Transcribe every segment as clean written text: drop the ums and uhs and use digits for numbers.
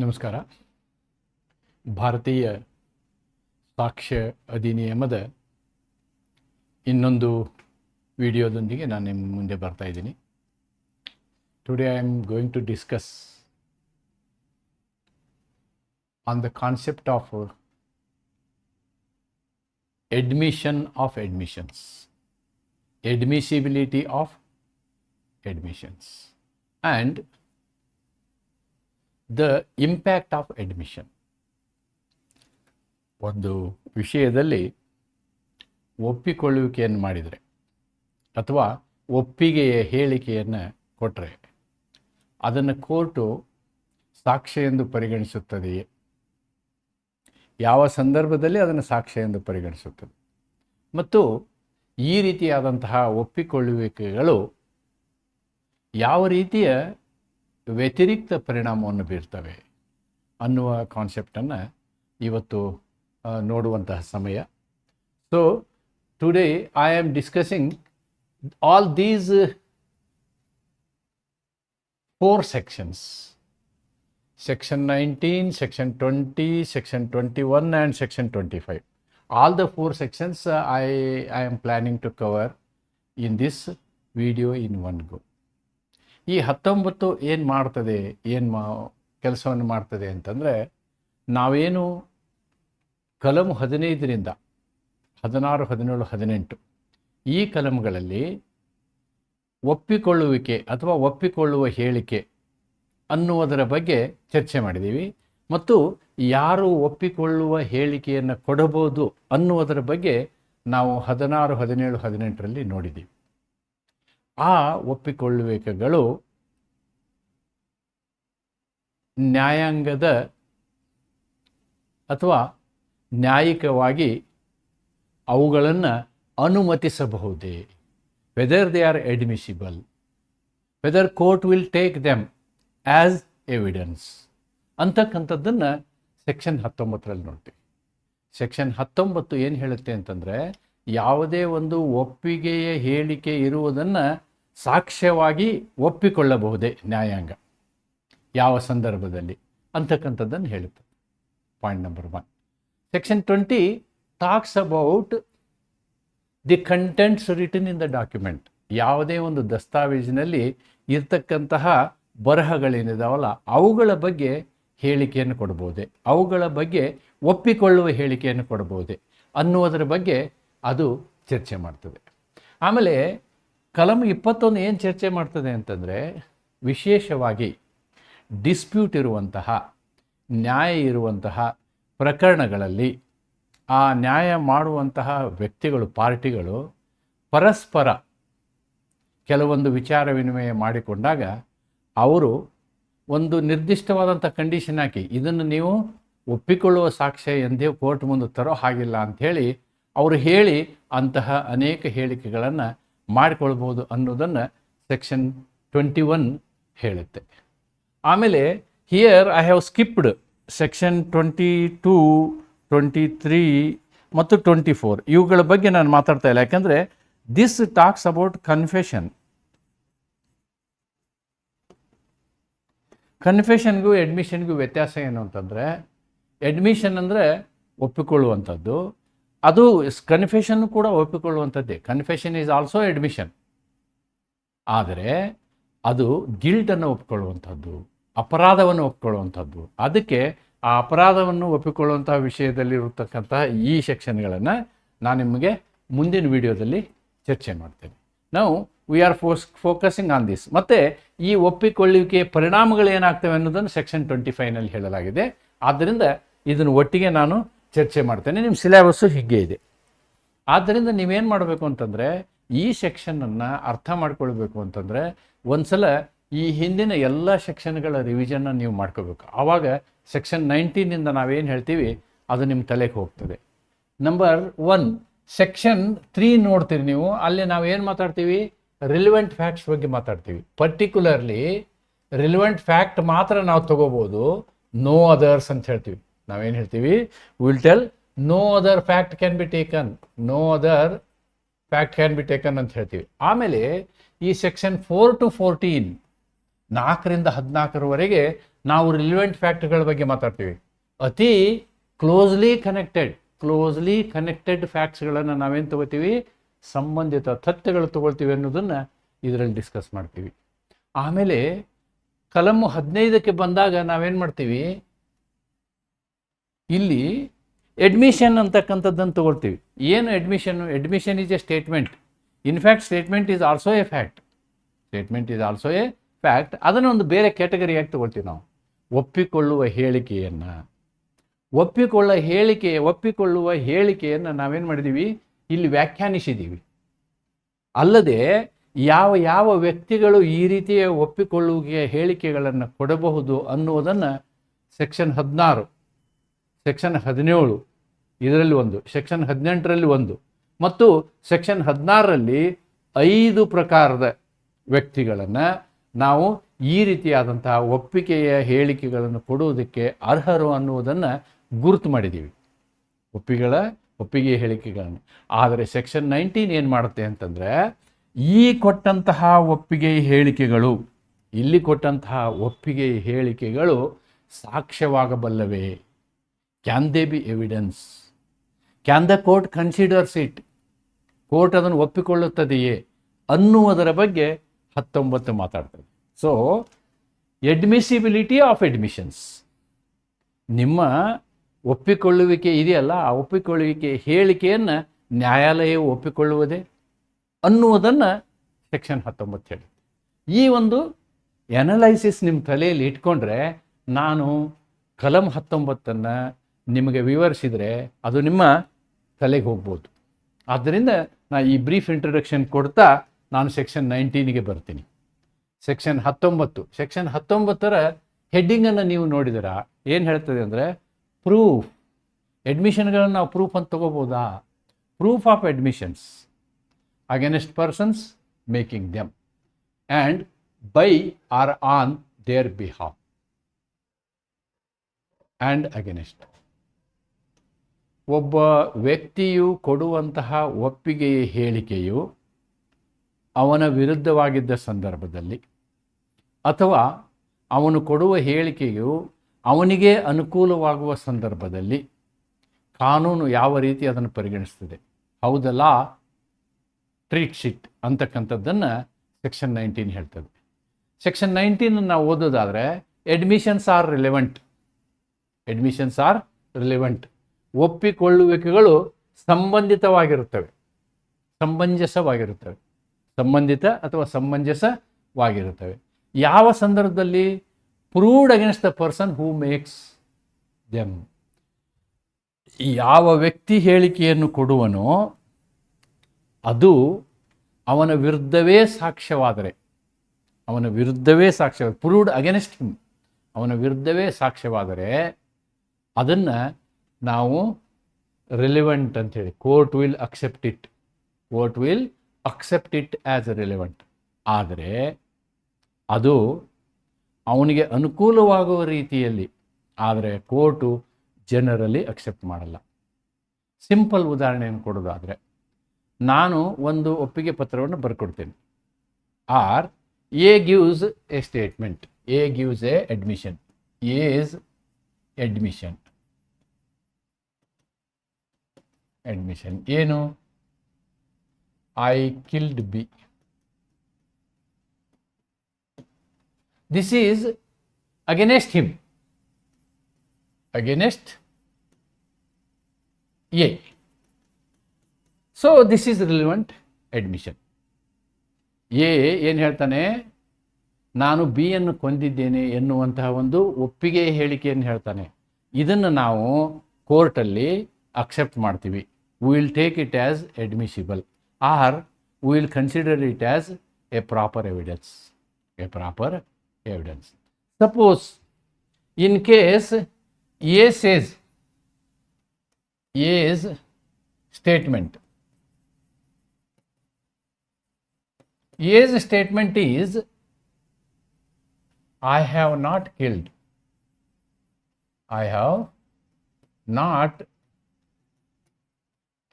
ನಮಸ್ಕಾರ. ಭಾರತೀಯ ಸಾಕ್ಷ್ಯ ಅಧಿನಿಯಮದ ಇನ್ನೊಂದು ವಿಡಿಯೋದೊಂದಿಗೆ ನಾನು ನಿಮ್ಮ ಮುಂದೆ ಬರ್ತಾ ಇದ್ದೀನಿ. Today I am going to discuss on the concept of admission of admissions, admissibility of admissions, and the impact of admission. ಒಂದು ವಿಷಯದಲ್ಲಿ ಒಪ್ಪಿಕೊಳ್ಳುವಿಕೆಯನ್ನು ಮಾಡಿದರೆ ಅಥವಾ ಒಪ್ಪಿಗೆಯ ಹೇಳಿಕೆಯನ್ನು ಕೊಟ್ಟರೆ ಅದನ್ನು ಕೋರ್ಟು ಸಾಕ್ಷ್ಯ ಎಂದು ಪರಿಗಣಿಸುತ್ತದೆಯೇ, ಯಾವ ಸಂದರ್ಭದಲ್ಲಿ ಅದನ್ನು ಸಾಕ್ಷ್ಯ ಎಂದು ಪರಿಗಣಿಸುತ್ತದೆ ಮತ್ತು ಈ ರೀತಿಯಾದಂತಹ ಒಪ್ಪಿಕೊಳ್ಳುವಿಕೆಗಳು ಯಾವ ರೀತಿಯ ವ್ಯತಿರಿಕ್ತ ಪರಿಣಾಮವನ್ನು ಬೀರ್ತವೆ ಅನ್ನುವ ಕಾನ್ಸೆಪ್ಟನ್ನು ಇವತ್ತು ನೋಡುವಂತಹ ಸಮಯ. So today I am discussing all these 4 sections. Section 19, Section 20, Section 21 and Section 25. All the 4 sections I am planning to cover in this video in one go. ಈ 19 ಏನು ಮಾಡ್ತದೆ, ಕೆಲಸವನ್ನು ಮಾಡ್ತದೆ ಅಂತಂದರೆ, ನಾವೇನು ಕಲಂ 15ರಿಂದ 16, 17, 18 ಈ ಕಲಂಗಳಲ್ಲಿ ಒಪ್ಪಿಕೊಳ್ಳುವಿಕೆ ಅಥವಾ ಒಪ್ಪಿಕೊಳ್ಳುವ ಹೇಳಿಕೆ ಅನ್ನುವುದರ ಬಗ್ಗೆ ಚರ್ಚೆ ಮಾಡಿದ್ದೀವಿ ಮತ್ತು ಯಾರು ಒಪ್ಪಿಕೊಳ್ಳುವ ಹೇಳಿಕೆಯನ್ನು ಕೊಡಬಹುದು ಅನ್ನುವುದರ ಬಗ್ಗೆ ನಾವು 16, 17, 18ರಲ್ಲಿ ನೋಡಿದ್ದೀವಿ. ಆ ಒಪ್ಪಿಕೊಳ್ಳುವಿಕೆಗಳು ನ್ಯಾಯಾಂಗದ ಅಥವಾ ನ್ಯಾಯಿಕವಾಗಿ ಅವುಗಳನ್ನು ಅನುಮತಿಸಬಹುದೇ, whether they are admissible, whether court will take them as evidence ಅಂತಕ್ಕಂಥದ್ದನ್ನು ಸೆಕ್ಷನ್ 19ರಲ್ಲಿ ನೋಡ್ತೀವಿ. ಸೆಕ್ಷನ್ 19 ಏನು ಹೇಳುತ್ತೆ ಅಂತಂದರೆ, ಯಾವುದೇ ಒಂದು ಒಪ್ಪಿಗೆಯ ಹೇಳಿಕೆ ಇರುವುದನ್ನು ಸಾಕ್ಷ್ಯವಾಗಿ ಒಪ್ಪಿಕೊಳ್ಳಬಹುದೇ ನ್ಯಾಯಾಂಗ, ಯಾವ ಸಂದರ್ಭದಲ್ಲಿ ಅಂತಕ್ಕಂಥದ್ದನ್ನು ಹೇಳುತ್ತೆ. Point number 1. Section 20 talks about the contents return in the document. ಯಾವುದೇ ಒಂದು ದಸ್ತಾವೇಜಿನಲ್ಲಿ ಇರ್ತಕ್ಕಂತಹ ಬರಹಗಳೇನಿದಾವಲ್ಲ ಅವುಗಳ ಬಗ್ಗೆ ಹೇಳಿಕೆಯನ್ನು ಕೊಡ್ಬೋದೆ, ಅವುಗಳ ಬಗ್ಗೆ ಒಪ್ಪಿಕೊಳ್ಳುವ ಹೇಳಿಕೆಯನ್ನು ಕೊಡ್ಬೋದೆ ಅನ್ನುವುದರ ಬಗ್ಗೆ ಅದು ಚರ್ಚೆ ಮಾಡ್ತದೆ. ಆಮೇಲೆ ಕಲಂ 21 ಏನು ಚರ್ಚೆ ಮಾಡ್ತದೆ ಅಂತಂದರೆ, ವಿಶೇಷವಾಗಿ ಡಿಸ್ಪ್ಯೂಟ್ ಇರುವಂತಹ, ನ್ಯಾಯ ಇರುವಂತಹ ಪ್ರಕರಣಗಳಲ್ಲಿ ಆ ನ್ಯಾಯ ಮಾಡುವಂತಹ ವ್ಯಕ್ತಿಗಳು, ಪಾರ್ಟಿಗಳು ಪರಸ್ಪರ ಕೆಲವೊಂದು ವಿಚಾರ ವಿನಿಮಯ ಮಾಡಿಕೊಂಡಾಗ ಅವರು ಒಂದು ನಿರ್ದಿಷ್ಟವಾದಂಥ ಕಂಡೀಷನ್ ಹಾಕಿ ಇದನ್ನು ನೀವು ಒಪ್ಪಿಕೊಳ್ಳುವ ಸಾಕ್ಷ್ಯ ಎಂದೇ ಕೋರ್ಟ್ ಮುಂದೆ ತರೋ ಹಾಗಿಲ್ಲ ಅಂಥೇಳಿ ಅವರು ಹೇಳಿ ಅಂತಹ ಅನೇಕ ಹೇಳಿಕೆಗಳನ್ನು ಮಾಡಿಕೊಳ್ಬೋದು ಅನ್ನೋದನ್ನು ಸೆಕ್ಷನ್ 21 ಹೇಳುತ್ತೆ. ಆಮೇಲೆ here I have skipped section 22, 23 ಮತ್ತು 24 ಇವುಗಳ ಬಗ್ಗೆ ನಾನು ಮಾತಾಡ್ತಾ ಇಲ್ಲ, ಯಾಕಂದರೆ ದಿಸ್ ಟಾಕ್ಸ್ ಅಬೌಟ್ ಕನ್ಫೆಷನ್. ಕನ್ಫೆಷನ್ಗೂ ಅಡ್ಮಿಷನ್ಗೂ ವ್ಯತ್ಯಾಸ ಏನು ಅಂತಂದರೆ, ಅಡ್ಮಿಷನ್ ಅಂದರೆ ಒಪ್ಪಿಕೊಳ್ಳುವಂಥದ್ದು, ಅದು ಕನ್ಫೆಷನ್ ಕೂಡ ಒಪ್ಪಿಕೊಳ್ಳುವಂಥದ್ದೇ. Confession is also admission. ಆದರೆ ಅದು ಗಿಲ್ಟನ್ನು ಒಪ್ಪಿಕೊಳ್ಳುವಂಥದ್ದು, ಅಪರಾಧವನ್ನು ಒಪ್ಪಿಕೊಳ್ಳುವಂಥದ್ದು. ಅದಕ್ಕೆ ಆ ಅಪರಾಧವನ್ನು ಒಪ್ಪಿಕೊಳ್ಳುವಂತಹ ವಿಷಯದಲ್ಲಿರತಕ್ಕಂತಹ ಈ ಸೆಕ್ಷನ್ಗಳನ್ನು ನಾನು ನಿಮಗೆ ಮುಂದಿನ ವಿಡಿಯೋದಲ್ಲಿ ಚರ್ಚೆ ಮಾಡ್ತೇನೆ. ನಾವು we are focusing on this. ಮತ್ತು ಈ ಒಪ್ಪಿಕೊಳ್ಳುವಿಕೆಯ ಪರಿಣಾಮಗಳು ಏನಾಗ್ತವೆ ಅನ್ನೋದನ್ನು ಸೆಕ್ಷನ್ 25ನಲ್ಲಿ ಹೇಳಲಾಗಿದೆ. ಆದ್ದರಿಂದ ಇದನ್ನು ಒಟ್ಟಿಗೆ ನಾನು ಚರ್ಚೆ ಮಾಡ್ತೇನೆ. ನಿಮ್ಮ ಸಿಲೆಬಸ್ಸು ಹೀಗೆ ಇದೆ. ಆದ್ದರಿಂದ ನೀವೇನು ಮಾಡಬೇಕು ಅಂತಂದರೆ, ಈ ಸೆಕ್ಷನನ್ನು ಅರ್ಥ ಮಾಡ್ಕೊಳ್ಬೇಕು ಅಂತಂದರೆ ಒಂದು ಸಲ ಈ ಹಿಂದಿನ ಎಲ್ಲ ಸೆಕ್ಷನ್ಗಳ ರಿವಿಷನ್ನ ನೀವು ಮಾಡ್ಕೋಬೇಕು. ಆವಾಗ ಸೆಕ್ಷನ್ 19ಇಂದ ನಾವೇನು ಹೇಳ್ತೀವಿ ಅದು ನಿಮ್ಮ ತಲೆಗೆ ಹೋಗ್ತದೆ. ನಂಬರ್ 1 ಸೆಕ್ಷನ್ 3 ನೋಡ್ತೀರಿ ನೀವು. ಅಲ್ಲಿ ನಾವೇನು ಮಾತಾಡ್ತೀವಿ, ರಿಲಿವೆಂಟ್ ಫ್ಯಾಕ್ಟ್ಸ್ ಬಗ್ಗೆ ಮಾತಾಡ್ತೀವಿ. ಪರ್ಟಿಕ್ಯುಲರ್ಲಿ ರಿಲಿವೆಂಟ್ ಫ್ಯಾಕ್ಟ್ ಮಾತ್ರ ನಾವು ತಗೋಬೋದು, ನೋ ಅದರ್ಸ್ ಅಂತ ಹೇಳ್ತೀವಿ. ನಾವೇನು ಹೇಳ್ತೀವಿ, will tell no other fact can be taken, no other fact can be taken ಅಂತ ಹೇಳ್ತೀವಿ. ಆಮೇಲೆ ಈ ಸೆಕ್ಷನ್ 4 to 14 4ರಿಂದ 14ರವರೆಗೆ ನಾವು ರಿಲಿವೆಂಟ್ ಫ್ಯಾಕ್ಟ್ಗಳ ಬಗ್ಗೆ ಮಾತಾಡ್ತೀವಿ. ಅತಿ ಕ್ಲೋಸ್ಲಿ ಕನೆಕ್ಟೆಡ್ ಫ್ಯಾಕ್ಟ್ಸ್ಗಳನ್ನು ನಾವೇನು ತಗೋತೀವಿ, ಸಂಬಂಧಿತ ತಥ್ಯಗಳು ತಗೊಳ್ತೀವಿ ಅನ್ನೋದನ್ನು ಇದರಲ್ಲಿ ಡಿಸ್ಕಸ್ ಮಾಡ್ತೀವಿ. ಆಮೇಲೆ ಕಲಮು 15ಕ್ಕೆ ಬಂದಾಗ ನಾವೇನು ಮಾಡ್ತೀವಿ, ಇಲ್ಲಿ ಎಡ್ಮಿಷನ್ ಅಂತಕ್ಕಂಥದ್ದನ್ನು ತಗೊಳ್ತೀವಿ. ಏನು admission is A statement. In fact statement is also A fact. ಅದನ್ನು ಒಂದು ಬೇರೆ ಕ್ಯಾಟಗರಿಯಾಗಿ ತಗೊಳ್ತೀವಿ ನಾವು. ಒಪ್ಪಿಕೊಳ್ಳುವ ಹೇಳಿಕೆಯನ್ನು ನಾವೇನು ಮಾಡಿದ್ದೀವಿ, ಇಲ್ಲಿ ವ್ಯಾಖ್ಯಾನಿಸಿದ್ದೀವಿ. ಅಲ್ಲದೆ ಯಾವ ವ್ಯಕ್ತಿಗಳು ಈ ರೀತಿಯ ಒಪ್ಪಿಕೊಳ್ಳುವಿಕೆಯ ಹೇಳಿಕೆಗಳನ್ನು ಕೊಡಬಹುದು ಅನ್ನುವುದನ್ನು ಸೆಕ್ಷನ್ 16, ಸೆಕ್ಷನ್ 17 ಇದರಲ್ಲಿ ಒಂದು, ಸೆಕ್ಷನ್ 18ರಲ್ಲಿ ಒಂದು ಮತ್ತು ಸೆಕ್ಷನ್ 16ರಲ್ಲಿ 5 ಪ್ರಕಾರದ ವ್ಯಕ್ತಿಗಳನ್ನು ನಾವು ಈ ರೀತಿಯಾದಂತಹ ಒಪ್ಪಿಗೆಯ ಹೇಳಿಕೆಗಳನ್ನು ಕೊಡುವುದಕ್ಕೆ ಅರ್ಹರು ಅನ್ನುವುದನ್ನು ಗುರುತು ಮಾಡಿದ್ದೀವಿ, ಒಪ್ಪಿಗೆಯ ಹೇಳಿಕೆಗಳನ್ನು. ಆದರೆ ಸೆಕ್ಷನ್ 19 ಏನು ಮಾಡುತ್ತೆ ಅಂತಂದರೆ, ಇಲ್ಲಿ ಕೊಟ್ಟಂತಹ ಒಪ್ಪಿಗೆಯ ಹೇಳಿಕೆಗಳು ಸಾಕ್ಷ್ಯವಾಗಬಲ್ಲವೇ? Can they be evidence? Can the court considers it? Court ಅದನ್ನು ಒಪ್ಪಿಕೊಳ್ಳುತ್ತದೆಯೇ ಅನ್ನುವುದರ ಬಗ್ಗೆ 19 ಮಾತಾಡ್ತದೆ. ಸೊ ಎಡ್ಮಿಸಿಬಿಲಿಟಿ ಆಫ್ ಎಡ್ಮಿಷನ್ಸ್, ನಿಮ್ಮ ಒಪ್ಪಿಕೊಳ್ಳುವಿಕೆ ಇದೆಯಲ್ಲ, ಆ ಒಪ್ಪಿಕೊಳ್ಳುವಿಕೆ ಹೇಳಿಕೆಯನ್ನು ನ್ಯಾಯಾಲಯವು ಒಪ್ಪಿಕೊಳ್ಳುವುದೇ ಅನ್ನುವುದನ್ನು ಸೆಕ್ಷನ್ 19 ಹೇಳುತ್ತೆ. ಈ ಒಂದು ಎನಲೈಸಿಸ್ ನಿಮ್ಮ ತಲೆಯಲ್ಲಿ ಇಟ್ಕೊಂಡ್ರೆ, ನಾನು ಕಲಂ 19 ನಿಮಗೆ ವಿವರಿಸಿದರೆ ಅದು ನಿಮ್ಮ ತಲೆಗೆ ಹೋಗ್ಬೋದು. ಆದ್ದರಿಂದ ನಾನು ಈ ಬ್ರೀಫ್ ಇಂಟ್ರೊಡಕ್ಷನ್ ಕೊಡ್ತಾ ನಾನು ಸೆಕ್ಷನ್ 19ಗೆ ಬರ್ತೀನಿ. ಸೆಕ್ಷನ್ 19ರ ಹೆಡ್ಡಿಂಗನ್ನು ನೀವು ನೋಡಿದಿರಾ, ಏನು ಹೇಳ್ತದೆ ಅಂದರೆ, ಪ್ರೂಫ್. ಎಡ್ಮಿಷನ್ಗಳನ್ನು ನಾವು ಪ್ರೂಫ್ ಅಂತ ತಗೋಬೋದಾ? Proof of admissions against persons making them and by or on their behalf and against. ಒಬ್ಬ ವ್ಯಕ್ತಿಯು ಕೊಡುವಂತಹ ಒಪ್ಪಿಗೆಯ ಹೇಳಿಕೆಯು ಅವನ ವಿರುದ್ಧವಾಗಿದ್ದ ಸಂದರ್ಭದಲ್ಲಿ, ಅಥವಾ ಅವನು ಕೊಡುವ ಹೇಳಿಕೆಯು ಅವನಿಗೆ ಅನುಕೂಲವಾಗುವ ಸಂದರ್ಭದಲ್ಲಿ ಕಾನೂನು ಯಾವ ರೀತಿ ಅದನ್ನು ಪರಿಗಣಿಸ್ತದೆ, ಹೌದಲ್ಲ ಟ್ರೀಟ್ಸ್ ಇಟ್ ಅಂತಕ್ಕಂಥದ್ದನ್ನು ಸೆಕ್ಷನ್ 19 ಹೇಳ್ತದೆ. ಸೆಕ್ಷನ್ 19 ನಾವು ಓದೋದಾದರೆ, ಎಡ್ಮಿಷನ್ಸ್ ಆರ್ ರಿಲೆವೆಂಟ್. ಒಪ್ಪಿಕೊಳ್ಳುವಿಕೆಗಳು ಸಂಬಂಧಿತವಾಗಿರುತ್ತವೆ, ಸಮಂಜಸವಾಗಿರುತ್ತವೆ. ಯಾವ ಸಂದರ್ಭದಲ್ಲಿ? Proved against the person who makes them. ಯಾವ ವ್ಯಕ್ತಿ ಹೇಳಿಕೆಯನ್ನು ಕೊಡುವನೋ ಅದು ಅವನ ವಿರುದ್ಧವೇ ಸಾಕ್ಷ್ಯವಾದರೆ, ಪ್ರೂವ್ಡ್ ಅಗೇನ್ಸ್ಟ್ ಹಿಮ್, ಅವನ ವಿರುದ್ಧವೇ ಸಾಕ್ಷ್ಯವಾದರೆ ಅದನ್ನು ನಾವು ರಿಲೆವೆಂಟ್ ಅಂಥೇಳಿ, court will accept it as relevant. ಆದರೆ ಅದು ಅವನಿಗೆ ಅನುಕೂಲವಾಗುವ ರೀತಿಯಲ್ಲಿ ಆದರೆ ಕೋರ್ಟು ಜನರಲಿ ಅಕ್ಸೆಪ್ಟ್ ಮಾಡಲ್ಲ. ಸಿಂಪಲ್ ಉದಾಹರಣೆಯನ್ನು ಕೊಡೋದಾದರೆ, ನಾನು ಒಂದು ಒಪ್ಪಿಗೆ ಪತ್ರವನ್ನು ಬರ್ಕೊಡ್ತೇನೆ. Or A gives a statement, A gives a admission, A is admission. ಏನು? I killed B. This is against him, against A. So this is relevant admission. A ಏನು ಹೇಳ್ತಾನೆ, ನಾನು ಬಿ ಅನ್ನು ಕೊಂದಿದ್ದೇನೆ ಎನ್ನುವಂತಹ ಒಂದು ಒಪ್ಪಿಗೆ ಹೇಳಿಕೆಯನ್ನು ಹೇಳ್ತಾನೆ. ಇದನ್ನು ನಾವು ಕೋರ್ಟಲ್ಲಿ ಅಕ್ಸೆಪ್ಟ್ ಮಾಡ್ತೀವಿ. we will take it as admissible or we will consider it as a proper evidence. Suppose in case A says, A's statement is, I have not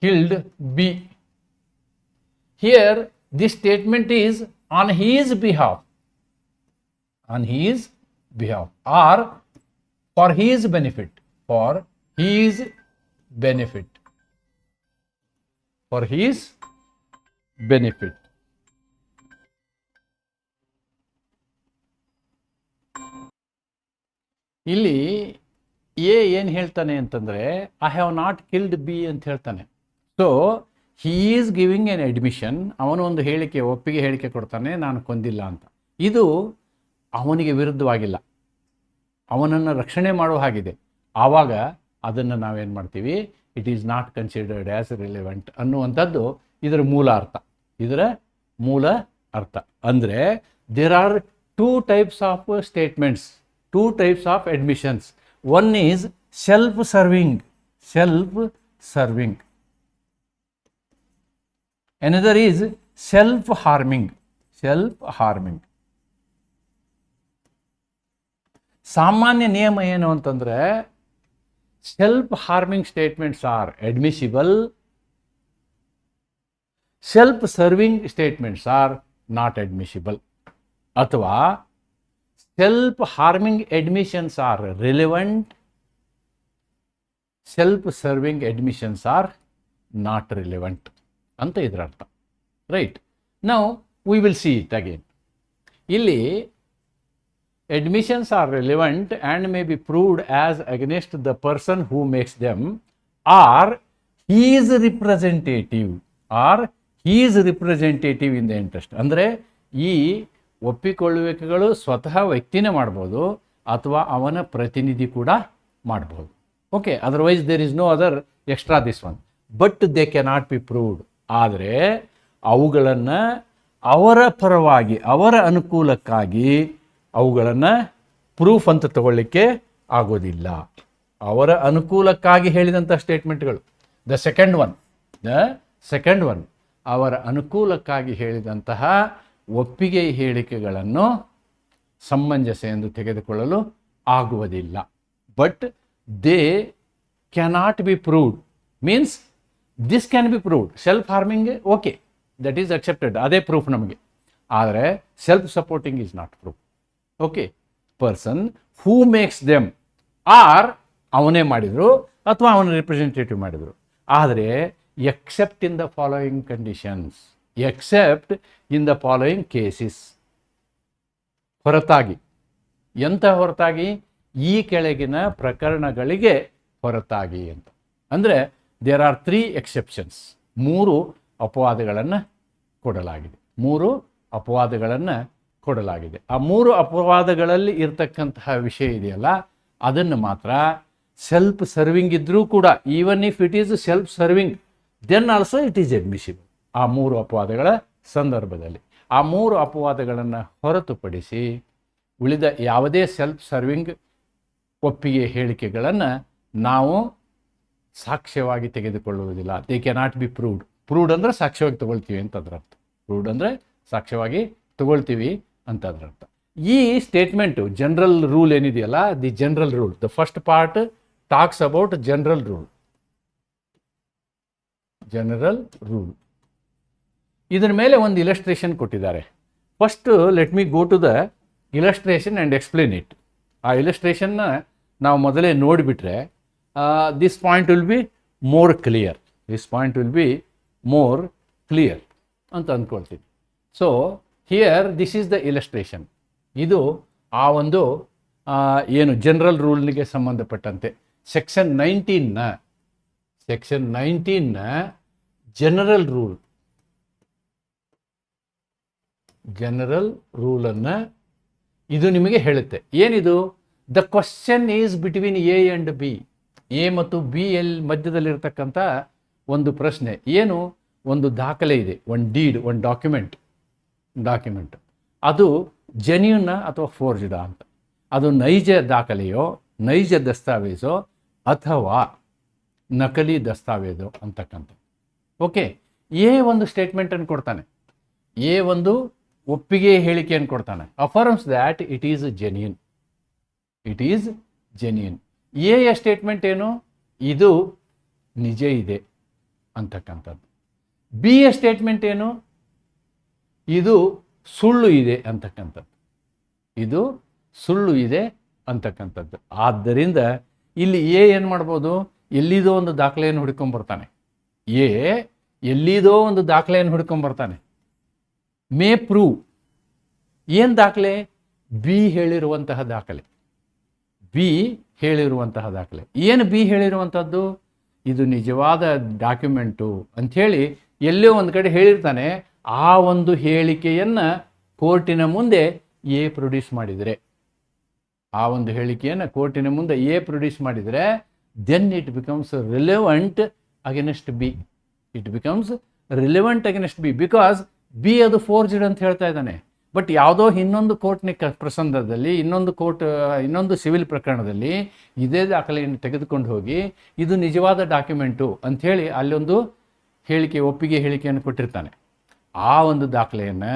killed B. Here this statement is on his behalf. on his behalf or for his benefit, for his benefit, for his benefit. ಇಲ್ಲಿ A ಏನು ಹೇಳ್ತಾನೆ ಅಂತಂದರೆ I have not killed B ಅಂತ ಹೇಳ್ತಾನೆ. So he is giving N admission, ಅವನು ಒಂದು ಹೇಳಿಕೆ, ಒಪ್ಪಿಗೆ ಹೇಳಿಕೆ ಕೊಡ್ತಾನೆ, ನಾನು ಕೊಂದಿಲ್ಲ ಅಂತ. ಇದು ಅವನಿಗೆ ವಿರುದ್ಧವಾಗಿಲ್ಲ, ಅವನನ್ನು ರಕ್ಷಣೆ ಮಾಡೋ ಹಾಗಿದೆ. ಆವಾಗ ಅದನ್ನು ನಾವೇನು ಮಾಡ್ತೀವಿ, it is not considered as relevant ಅನ್ನುವಂಥದ್ದು ಇದರ ಮೂಲ ಅರ್ಥ. ಇದರ ಮೂಲ ಅರ್ಥ ಅಂದರೆ there are two types of statements, two types of admissions. One is self-serving, self-serving. Another is self-harming, self-harming. ಸಾಮಾನ್ಯ ನಿಯಮ ಏನು ಅಂತಂದರೆ self-harming statements are admissible, self-serving statements are not admissible. ಅಥವಾ self-harming admissions are relevant, self-serving admissions are not relevant ಅಂತ ಇದರ ಅರ್ಥ. Right, now we will see it again. ಇಲ್ಲಿ admissions are relevant and may be proved as against the person who makes them or he is representative, or he is representative in the interest. ಅಂದರೆ ಈ ಒಪ್ಪಿಕೊಳ್ಳುವಿಕೆಗಳು ಸ್ವತಃ ವ್ಯಕ್ತಿನೇ ಮಾಡ್ಬೋದು ಅಥವಾ ಅವನ ಪ್ರತಿನಿಧಿ ಕೂಡ ಮಾಡ್ಬೋದು. Okay, otherwise there is no other extra this one. But they cannot be proved. ಆದರೆ ಅವುಗಳನ್ನು ಅವರ ಪರವಾಗಿ, ಅವರ ಅನುಕೂಲಕ್ಕಾಗಿ ಅವುಗಳನ್ನು ಪ್ರೂಫ್ ಅಂತ ತಗೊಳ್ಳಿಕ್ಕೆ ಆಗೋದಿಲ್ಲ. ಅವರ ಅನುಕೂಲಕ್ಕಾಗಿ ಹೇಳಿದಂಥ ಸ್ಟೇಟ್ಮೆಂಟ್ಗಳು, ದ ಸೆಕೆಂಡ್ ಒನ್ ಅವರ ಅನುಕೂಲಕ್ಕಾಗಿ ಹೇಳಿದಂತಹ ಒಪ್ಪಿಗೆ ಹೇಳಿಕೆಗಳನ್ನು ಸಮಂಜಸ ಎಂದು ತೆಗೆದುಕೊಳ್ಳಲು ಆಗುವುದಿಲ್ಲ. But they cannot be proved means this can be proved. Self harming okay, that is accepted, ಅದೇ ಪ್ರೂಫ್ ನಮಗೆ. ಆದರೆ self supporting is not proof. Okay, person who makes them are ಅವನೇ ಮಾಡಿದರು ಅಥವಾ ಅವನ ರಿಪ್ರೆಸೆಂಟೇಟಿವ್ ಮಾಡಿದರು. ಆದರೆ except in the following conditions, except in the following cases, ಹೊರತಾಗಿ. ಎಂಥ ಹೊರತಾಗಿ? ಈ ಕೆಳಗಿನ ಪ್ರಕರಣಗಳಿಗೆ ಹೊರತಾಗಿ ಅಂತ. ಅಂದರೆ ದೇರ್ ಆರ್ 3 ಎಕ್ಸೆಪ್ಷನ್ಸ್. 3 ಅಪವಾದಗಳನ್ನು ಕೊಡಲಾಗಿದೆ, 3 ಅಪವಾದಗಳನ್ನು ಕೊಡಲಾಗಿದೆ. ಆ 3 ಅಪವಾದಗಳಲ್ಲಿ ಇರತಕ್ಕಂತಹ ವಿಷಯ ಇದೆಯಲ್ಲ, ಅದನ್ನು ಮಾತ್ರ ಸೆಲ್ಫ್ ಸರ್ವಿಂಗ್ ಇದ್ದರೂ ಕೂಡ, even if it is self serving, then also it is admissible. ಆ 3 ಅಪವಾದಗಳ ಸಂದರ್ಭದಲ್ಲಿ. ಆ 3 ಅಪವಾದಗಳನ್ನು ಹೊರತುಪಡಿಸಿ ಉಳಿದ ಯಾವುದೇ ಸೆಲ್ಫ್ ಸರ್ವಿಂಗ್ ಒಪ್ಪಿಗೆ ಹೇಳಿಕೆಗಳನ್ನು ನಾವು ಸಾಕ್ಷ್ಯವಾಗಿ ತೆಗೆದುಕೊಳ್ಳುವುದಿಲ್ಲ. They cannot be proved. Proved ಅಂದರೆ ಸಾಕ್ಷ್ಯವಾಗಿ ತಗೊಳ್ತೀವಿ ಅಂತ ಅದರ ಅರ್ಥ. ಪ್ರೂವ್ಡ್ ಅಂದರೆ ಸಾಕ್ಷ್ಯವಾಗಿ ತಗೊಳ್ತೀವಿ ಅಂತ ಅದರ ಅರ್ಥ. ಈ ಸ್ಟೇಟ್ಮೆಂಟು ಜನರಲ್ ರೂಲ್ ಏನಿದೆಯಲ್ಲ, the general rule, the first part talks about general rule. General rule ಇದರ ಮೇಲೆ ಒಂದು ಇಲಸ್ಟ್ರೇಷನ್ ಕೊಟ್ಟಿದ್ದಾರೆ. First let me go to the illustration and explain it. ಆ ಇಲಸ್ಟ್ರೇಷನ್ನ ನಾವು ಮೊದಲೇ ನೋಡಿಬಿಟ್ರೆ this point will be more clear, this point will be more clear ಅಂತ ಅಂದ್ಕೊಳ್ತೀನಿ. So here this is the illustration. ಇದು ಆ ಒಂದು ಏನು ಜನರಲ್ ರೂಲ್ನಿಗೆ ಸಂಬಂಧಪಟ್ಟಂತೆ ಸೆಕ್ಷನ್ 19ನ ಜನರಲ್ ರೂಲ್, ಜನರಲ್ ರೂಲನ್ನು ಇದು ನಿಮಗೆ ಹೇಳುತ್ತೆ. ಏನಿದು? The question is between A and B. A ಮತ್ತು ಬಿ ಮಧ್ಯದಲ್ಲಿರ್ತಕ್ಕಂಥ ಒಂದು ಪ್ರಶ್ನೆ ಏನು? ಒಂದು ದಾಖಲೆ ಇದೆ, ಒಂದು ಡೀಡ್, ಒಂದು ಡಾಕ್ಯುಮೆಂಟ್. ಅದು ಜೆನ್ಯೂನ್ನ ಅಥವಾ ಫೋರ್ಜ್ಡಾ ಅಂತ. ಅದು ನೈಜ ದಾಖಲೆಯೋ, ನೈಜ ದಸ್ತಾವೇಜೋ ಅಥವಾ ನಕಲಿ ದಸ್ತಾವೇಜೋ ಅಂತಕ್ಕಂಥ. ಓಕೆ, ಎ ಒಂದು ಸ್ಟೇಟ್ಮೆಂಟನ್ನು ಕೊಡ್ತಾನೆ, ಎ ಒಂದು ಒಪ್ಪಿಗೆ ಹೇಳಿಕೆಯನ್ನು ಕೊಡ್ತಾನೆ. Affirms that it is genuine, it is genuine. ಎಯ ಸ್ಟೇಟ್ಮೆಂಟ್ ಏನು? ಇದು ನಿಜ ಇದೆ ಅಂತಕ್ಕಂಥದ್ದು. ಬಿಯ ಸ್ಟೇಟ್ಮೆಂಟ್ ಏನು? ಇದು ಸುಳ್ಳು ಇದೆ ಅಂತಕ್ಕಂಥದ್ದು. ಇದು ಸುಳ್ಳು ಇದೆ ಅಂತಕ್ಕಂಥದ್ದು. ಆದ್ದರಿಂದ ಇಲ್ಲಿ ಎ ಏನು ಮಾಡ್ಬೋದು, ಎಲ್ಲಿದೋ ಒಂದು ದಾಖಲೆಯನ್ನು ಹುಡ್ಕೊಂಬರ್ತಾನೆ. ಎ ಎಲ್ಲಿದೋ ಒಂದು ದಾಖಲೆಯನ್ನು ಹುಡ್ಕೊಂಬರ್ತಾನೆ. ಮೇ ಪ್ರೂವ್, ಏನು ದಾಖಲೆ? ಬಿ ಹೇಳಿರುವಂತಹ ದಾಖಲೆ. ಬಿ ಹೇಳಿರುವಂತಹ ದಾಖಲೆ ಏನು? ಬಿ ಹೇಳಿರುವಂಥದ್ದು ಇದು ನಿಜವಾದ ಡಾಕ್ಯುಮೆಂಟು ಅಂಥೇಳಿ ಎಲ್ಲೋ ಒಂದು ಕಡೆ ಹೇಳಿರ್ತಾನೆ. ಆ ಒಂದು ಹೇಳಿಕೆಯನ್ನು ಕೋರ್ಟಿನ ಮುಂದೆ ಎ ಪ್ರೊಡ್ಯೂಸ್ ಮಾಡಿದರೆ, ಆ ಒಂದು ಹೇಳಿಕೆಯನ್ನು ಕೋರ್ಟಿನ ಮುಂದೆ ಎ ಪ್ರೊಡ್ಯೂಸ್ ಮಾಡಿದರೆ, then it becomes relevant against B. It becomes relevant against B because B ಅದು ಫೋರ್ಜ್ಡ್ ಅಂತ ಹೇಳ್ತಾ ಇದ್ದಾನೆ. ಬಟ್ ಯಾವುದೋ ಇನ್ನೊಂದು ಕೋರ್ಟ್ನ ಪ್ರಸಂಗದಲ್ಲಿ, ಇನ್ನೊಂದು ಸಿವಿಲ್ ಪ್ರಕರಣದಲ್ಲಿ ಇದೇ ದಾಖಲೆಯನ್ನು ತೆಗೆದುಕೊಂಡು ಹೋಗಿ ಇದು ನಿಜವಾದ ಡಾಕ್ಯುಮೆಂಟು ಅಂಥೇಳಿ ಅಲ್ಲೊಂದು ಹೇಳಿಕೆ, ಒಪ್ಪಿಗೆ ಹೇಳಿಕೆಯನ್ನು ಕೊಟ್ಟಿರ್ತಾನೆ. ಆ ಒಂದು ದಾಖಲೆಯನ್ನು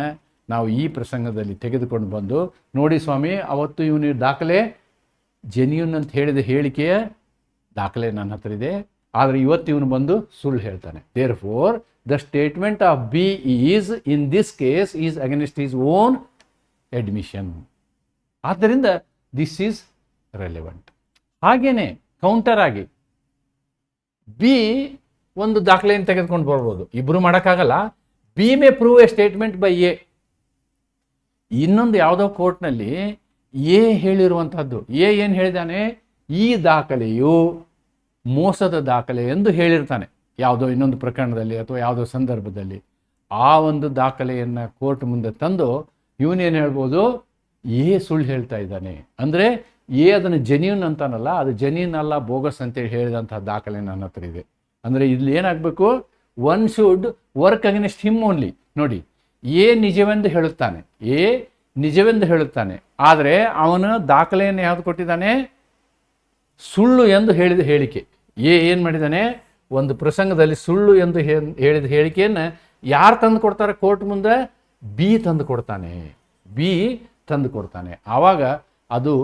ನಾವು ಈ ಪ್ರಸಂಗದಲ್ಲಿ ತೆಗೆದುಕೊಂಡು ಬಂದು, ನೋಡಿ ಸ್ವಾಮಿ, ಅವತ್ತು ಇವನು ದಾಖಲೆ ಜೆನ್ಯೂನ್ ಅಂತ ಹೇಳಿದ ಹೇಳಿಕೆಯ ದಾಖಲೆ ನನ್ನ ಹತ್ರ ಇದೆ, ಆದರೆ ಇವತ್ತು ಇವನು ಬಂದು ಸುಳ್ಳು ಹೇಳ್ತಾನೆ. Therefore the statement of B is in this case is against his own admission. ಆದ್ದರಿಂದ ದಿಸ್ ಈಸ್ ರೆಲೆವೆಂಟ್. ಹಾಗೇನೆ ಕೌಂಟರ್ ಆಗಿ ಬಿ ಒಂದು ದಾಖಲೆಯನ್ನು ತೆಗೆದುಕೊಂಡು ಬರ್ಬೋದು. ಇಬ್ಬರು ಮಾಡೋಕ್ಕಾಗಲ್ಲ. B May prove A statement by A. ಇನ್ನೊಂದು ಯಾವುದೋ ಕೋರ್ಟ್ನಲ್ಲಿ ಎ ಹೇಳಿರುವಂಥದ್ದು, ಎ ಏನು ಹೇಳಿದಾನೆ, ಈ ದಾಖಲೆಯು ಮೋಸದ ದಾಖಲೆ ಎಂದು ಹೇಳಿರ್ತಾನೆ ಯಾವುದೋ ಇನ್ನೊಂದು ಪ್ರಕರಣದಲ್ಲಿ ಅಥವಾ ಯಾವುದೋ ಸಂದರ್ಭದಲ್ಲಿ. ಆ ಒಂದು ದಾಖಲೆಯನ್ನು ಕೋರ್ಟ್ ಮುಂದೆ ತಂದು ಇವನೇನು ಹೇಳ್ಬೋದು, ಎ ಸುಳ್ಳು ಹೇಳ್ತಾ ಇದ್ದಾನೆ. ಅಂದರೆ ಎ ಅದನ್ನು ಜೆನ್ಯೂನ್ ಅಂತಾನಲ್ಲ, ಅದು ಜೆನ್ಯೂನ್ ಅಲ್ಲ, ಬೋಗಸ್ ಅಂತೇಳಿ ಹೇಳಿದಂತಹ ದಾಖಲೆ ನನ್ನ ಹತ್ರ ಇದೆ. ಅಂದರೆ ಇಲ್ಲಿ ಏನಾಗಬೇಕು, one should work against him only. ನೋಡಿ, ಎ ನಿಜವೆಂದು ಹೇಳುತ್ತಾನೆ, ಎ ನಿಜವೆಂದು ಹೇಳುತ್ತಾನೆ, ಆದರೆ ಅವನು ದಾಖಲೆಯನ್ನು ಯಾವುದು ಕೊಟ್ಟಿದ್ದಾನೆ, ಸುಳ್ಳು ಎಂದು ಹೇಳಿದ ಹೇಳಿಕೆ. ಎ ಏನು ಮಾಡಿದ್ದಾನೆ, ಒಂದು ಪ್ರಸಂಗದಲ್ಲಿ ಸುಳ್ಳು ಎಂದು ಹೇಳಿದ ಹೇಳಿಕೆಯನ್ನು ಯಾರು ತಂದು ಕೊಡ್ತಾರೆ ಕೋರ್ಟ್ ಮುಂದೆ? ಬಿ ತಂದು ಕೊಡ್ತಾನೆ, ಬಿ ತಂದು ಕೊಡ್ತಾನೆ. ಆವಾಗ ಅದು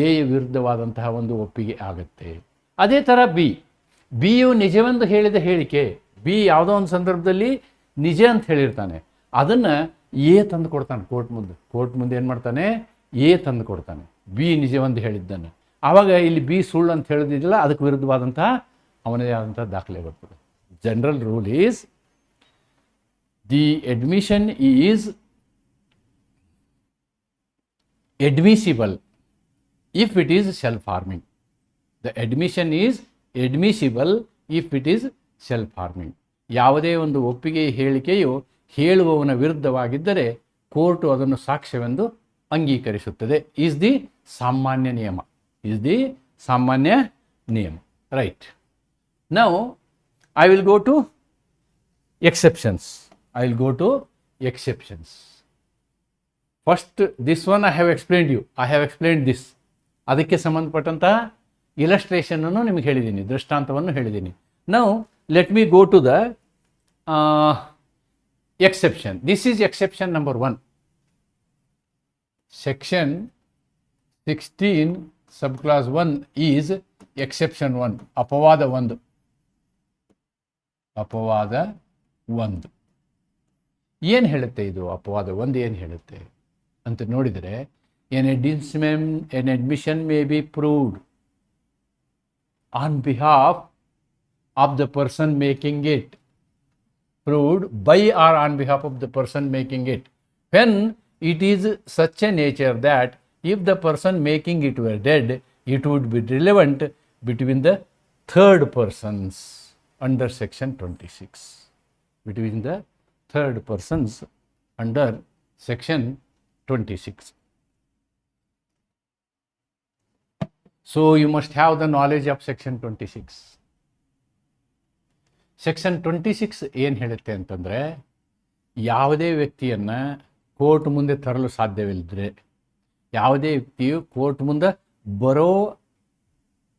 ಎ ವಿರುದ್ಧವಾದಂತಹ ಒಂದು ಒಪ್ಪಿಗೆ ಆಗುತ್ತೆ. ಅದೇ ಥರ ಬಿಯು ನಿಜವೆಂದು ಹೇಳಿದ ಹೇಳಿಕೆ, ಬಿ ಯಾವುದೋ ಒಂದು ಸಂದರ್ಭದಲ್ಲಿ ನಿಜ ಅಂತ ಹೇಳಿರ್ತಾನೆ, ಅದನ್ನು ಎ ತಂದು ಕೊಡ್ತಾನೆ ಕೋರ್ಟ್ ಮುಂದೆ ಏನು ಮಾಡ್ತಾನೆ, ಎ ತಂದು ಕೊಡ್ತಾನೆ ಬಿ ನಿಜವೆಂದು ಹೇಳಿದ್ದನ್ನು. ಆವಾಗ ಇಲ್ಲಿ ಬಿ ಸುಳ್ಳು ಅಂತ ಹೇಳಿದಿಲ್ಲ, ಅದಕ್ಕೆ ವಿರುದ್ಧವಾದಂತಹ ಅವನದೇ ಆದಂಥ ದಾಖಲೆ ಬರ್ತದೆ. General rule is the admission is admissible if it is self-harming. The admission is admissible if it is self-harming. ಯಾವುದೇ ಒಂದು ಒಪ್ಪಿಗೆ ಹೇಳಿಕೆಯು ಹೇಳುವವನ ವಿರುದ್ಧವಾಗಿದ್ದರೆ ಕೋರ್ಟು ಅದನ್ನು ಸಾಕ್ಷ್ಯವೆಂದು ಅಂಗೀಕರಿಸುತ್ತದೆ. ಈಸ್ ದಿ ಸಾಮಾನ್ಯ ನಿಯಮ, ಈಸ್ ದಿ ಸಾಮಾನ್ಯ ನಿಯಮ. Right. Now I will go to exceptions. First this one I have explained this. ಅದಕ್ಕೆ ಸಂಬಂಧಪಟ್ಟಂತಹ ಇಲಸ್ಟ್ರೇಷನನ್ನು ನಿಮಗೆ ಹೇಳಿದ್ದೀನಿ, ದೃಷ್ಟಾಂತವನ್ನು ಹೇಳಿದ್ದೀನಿ. Now let me go to the exception. This is exception number 1. Section 16 sub clause 1 is exception 1. ಅಪವಾದ 1 ಏನು ಹೇಳುತ್ತೆ ಇದು? ಅಪವಾದ 1 ಏನು ಹೇಳುತ್ತೆ ಅಂತ ನೋಡಿದರೆ, N admission may be proved on behalf of the person making it, proved by or on behalf of the person making it, when it is such a nature that if the person making it were dead, it would be relevant between the third persons under section 26. Between the third persons under section 26. So you must have the knowledge of section 26. Section 26 ಏನು ಹೇಳುತ್ತೆ ಅಂತಂದರೆ, ಯಾವುದೇ ವ್ಯಕ್ತಿಯನ್ನು court ಮುಂದೆ ತರಲು ಸಾಧ್ಯವಿಲ್ಲದ್ರೆ, ಯಾವುದೇ ವ್ಯಕ್ತಿಯು court ಮುಂದೆ ಬರೋ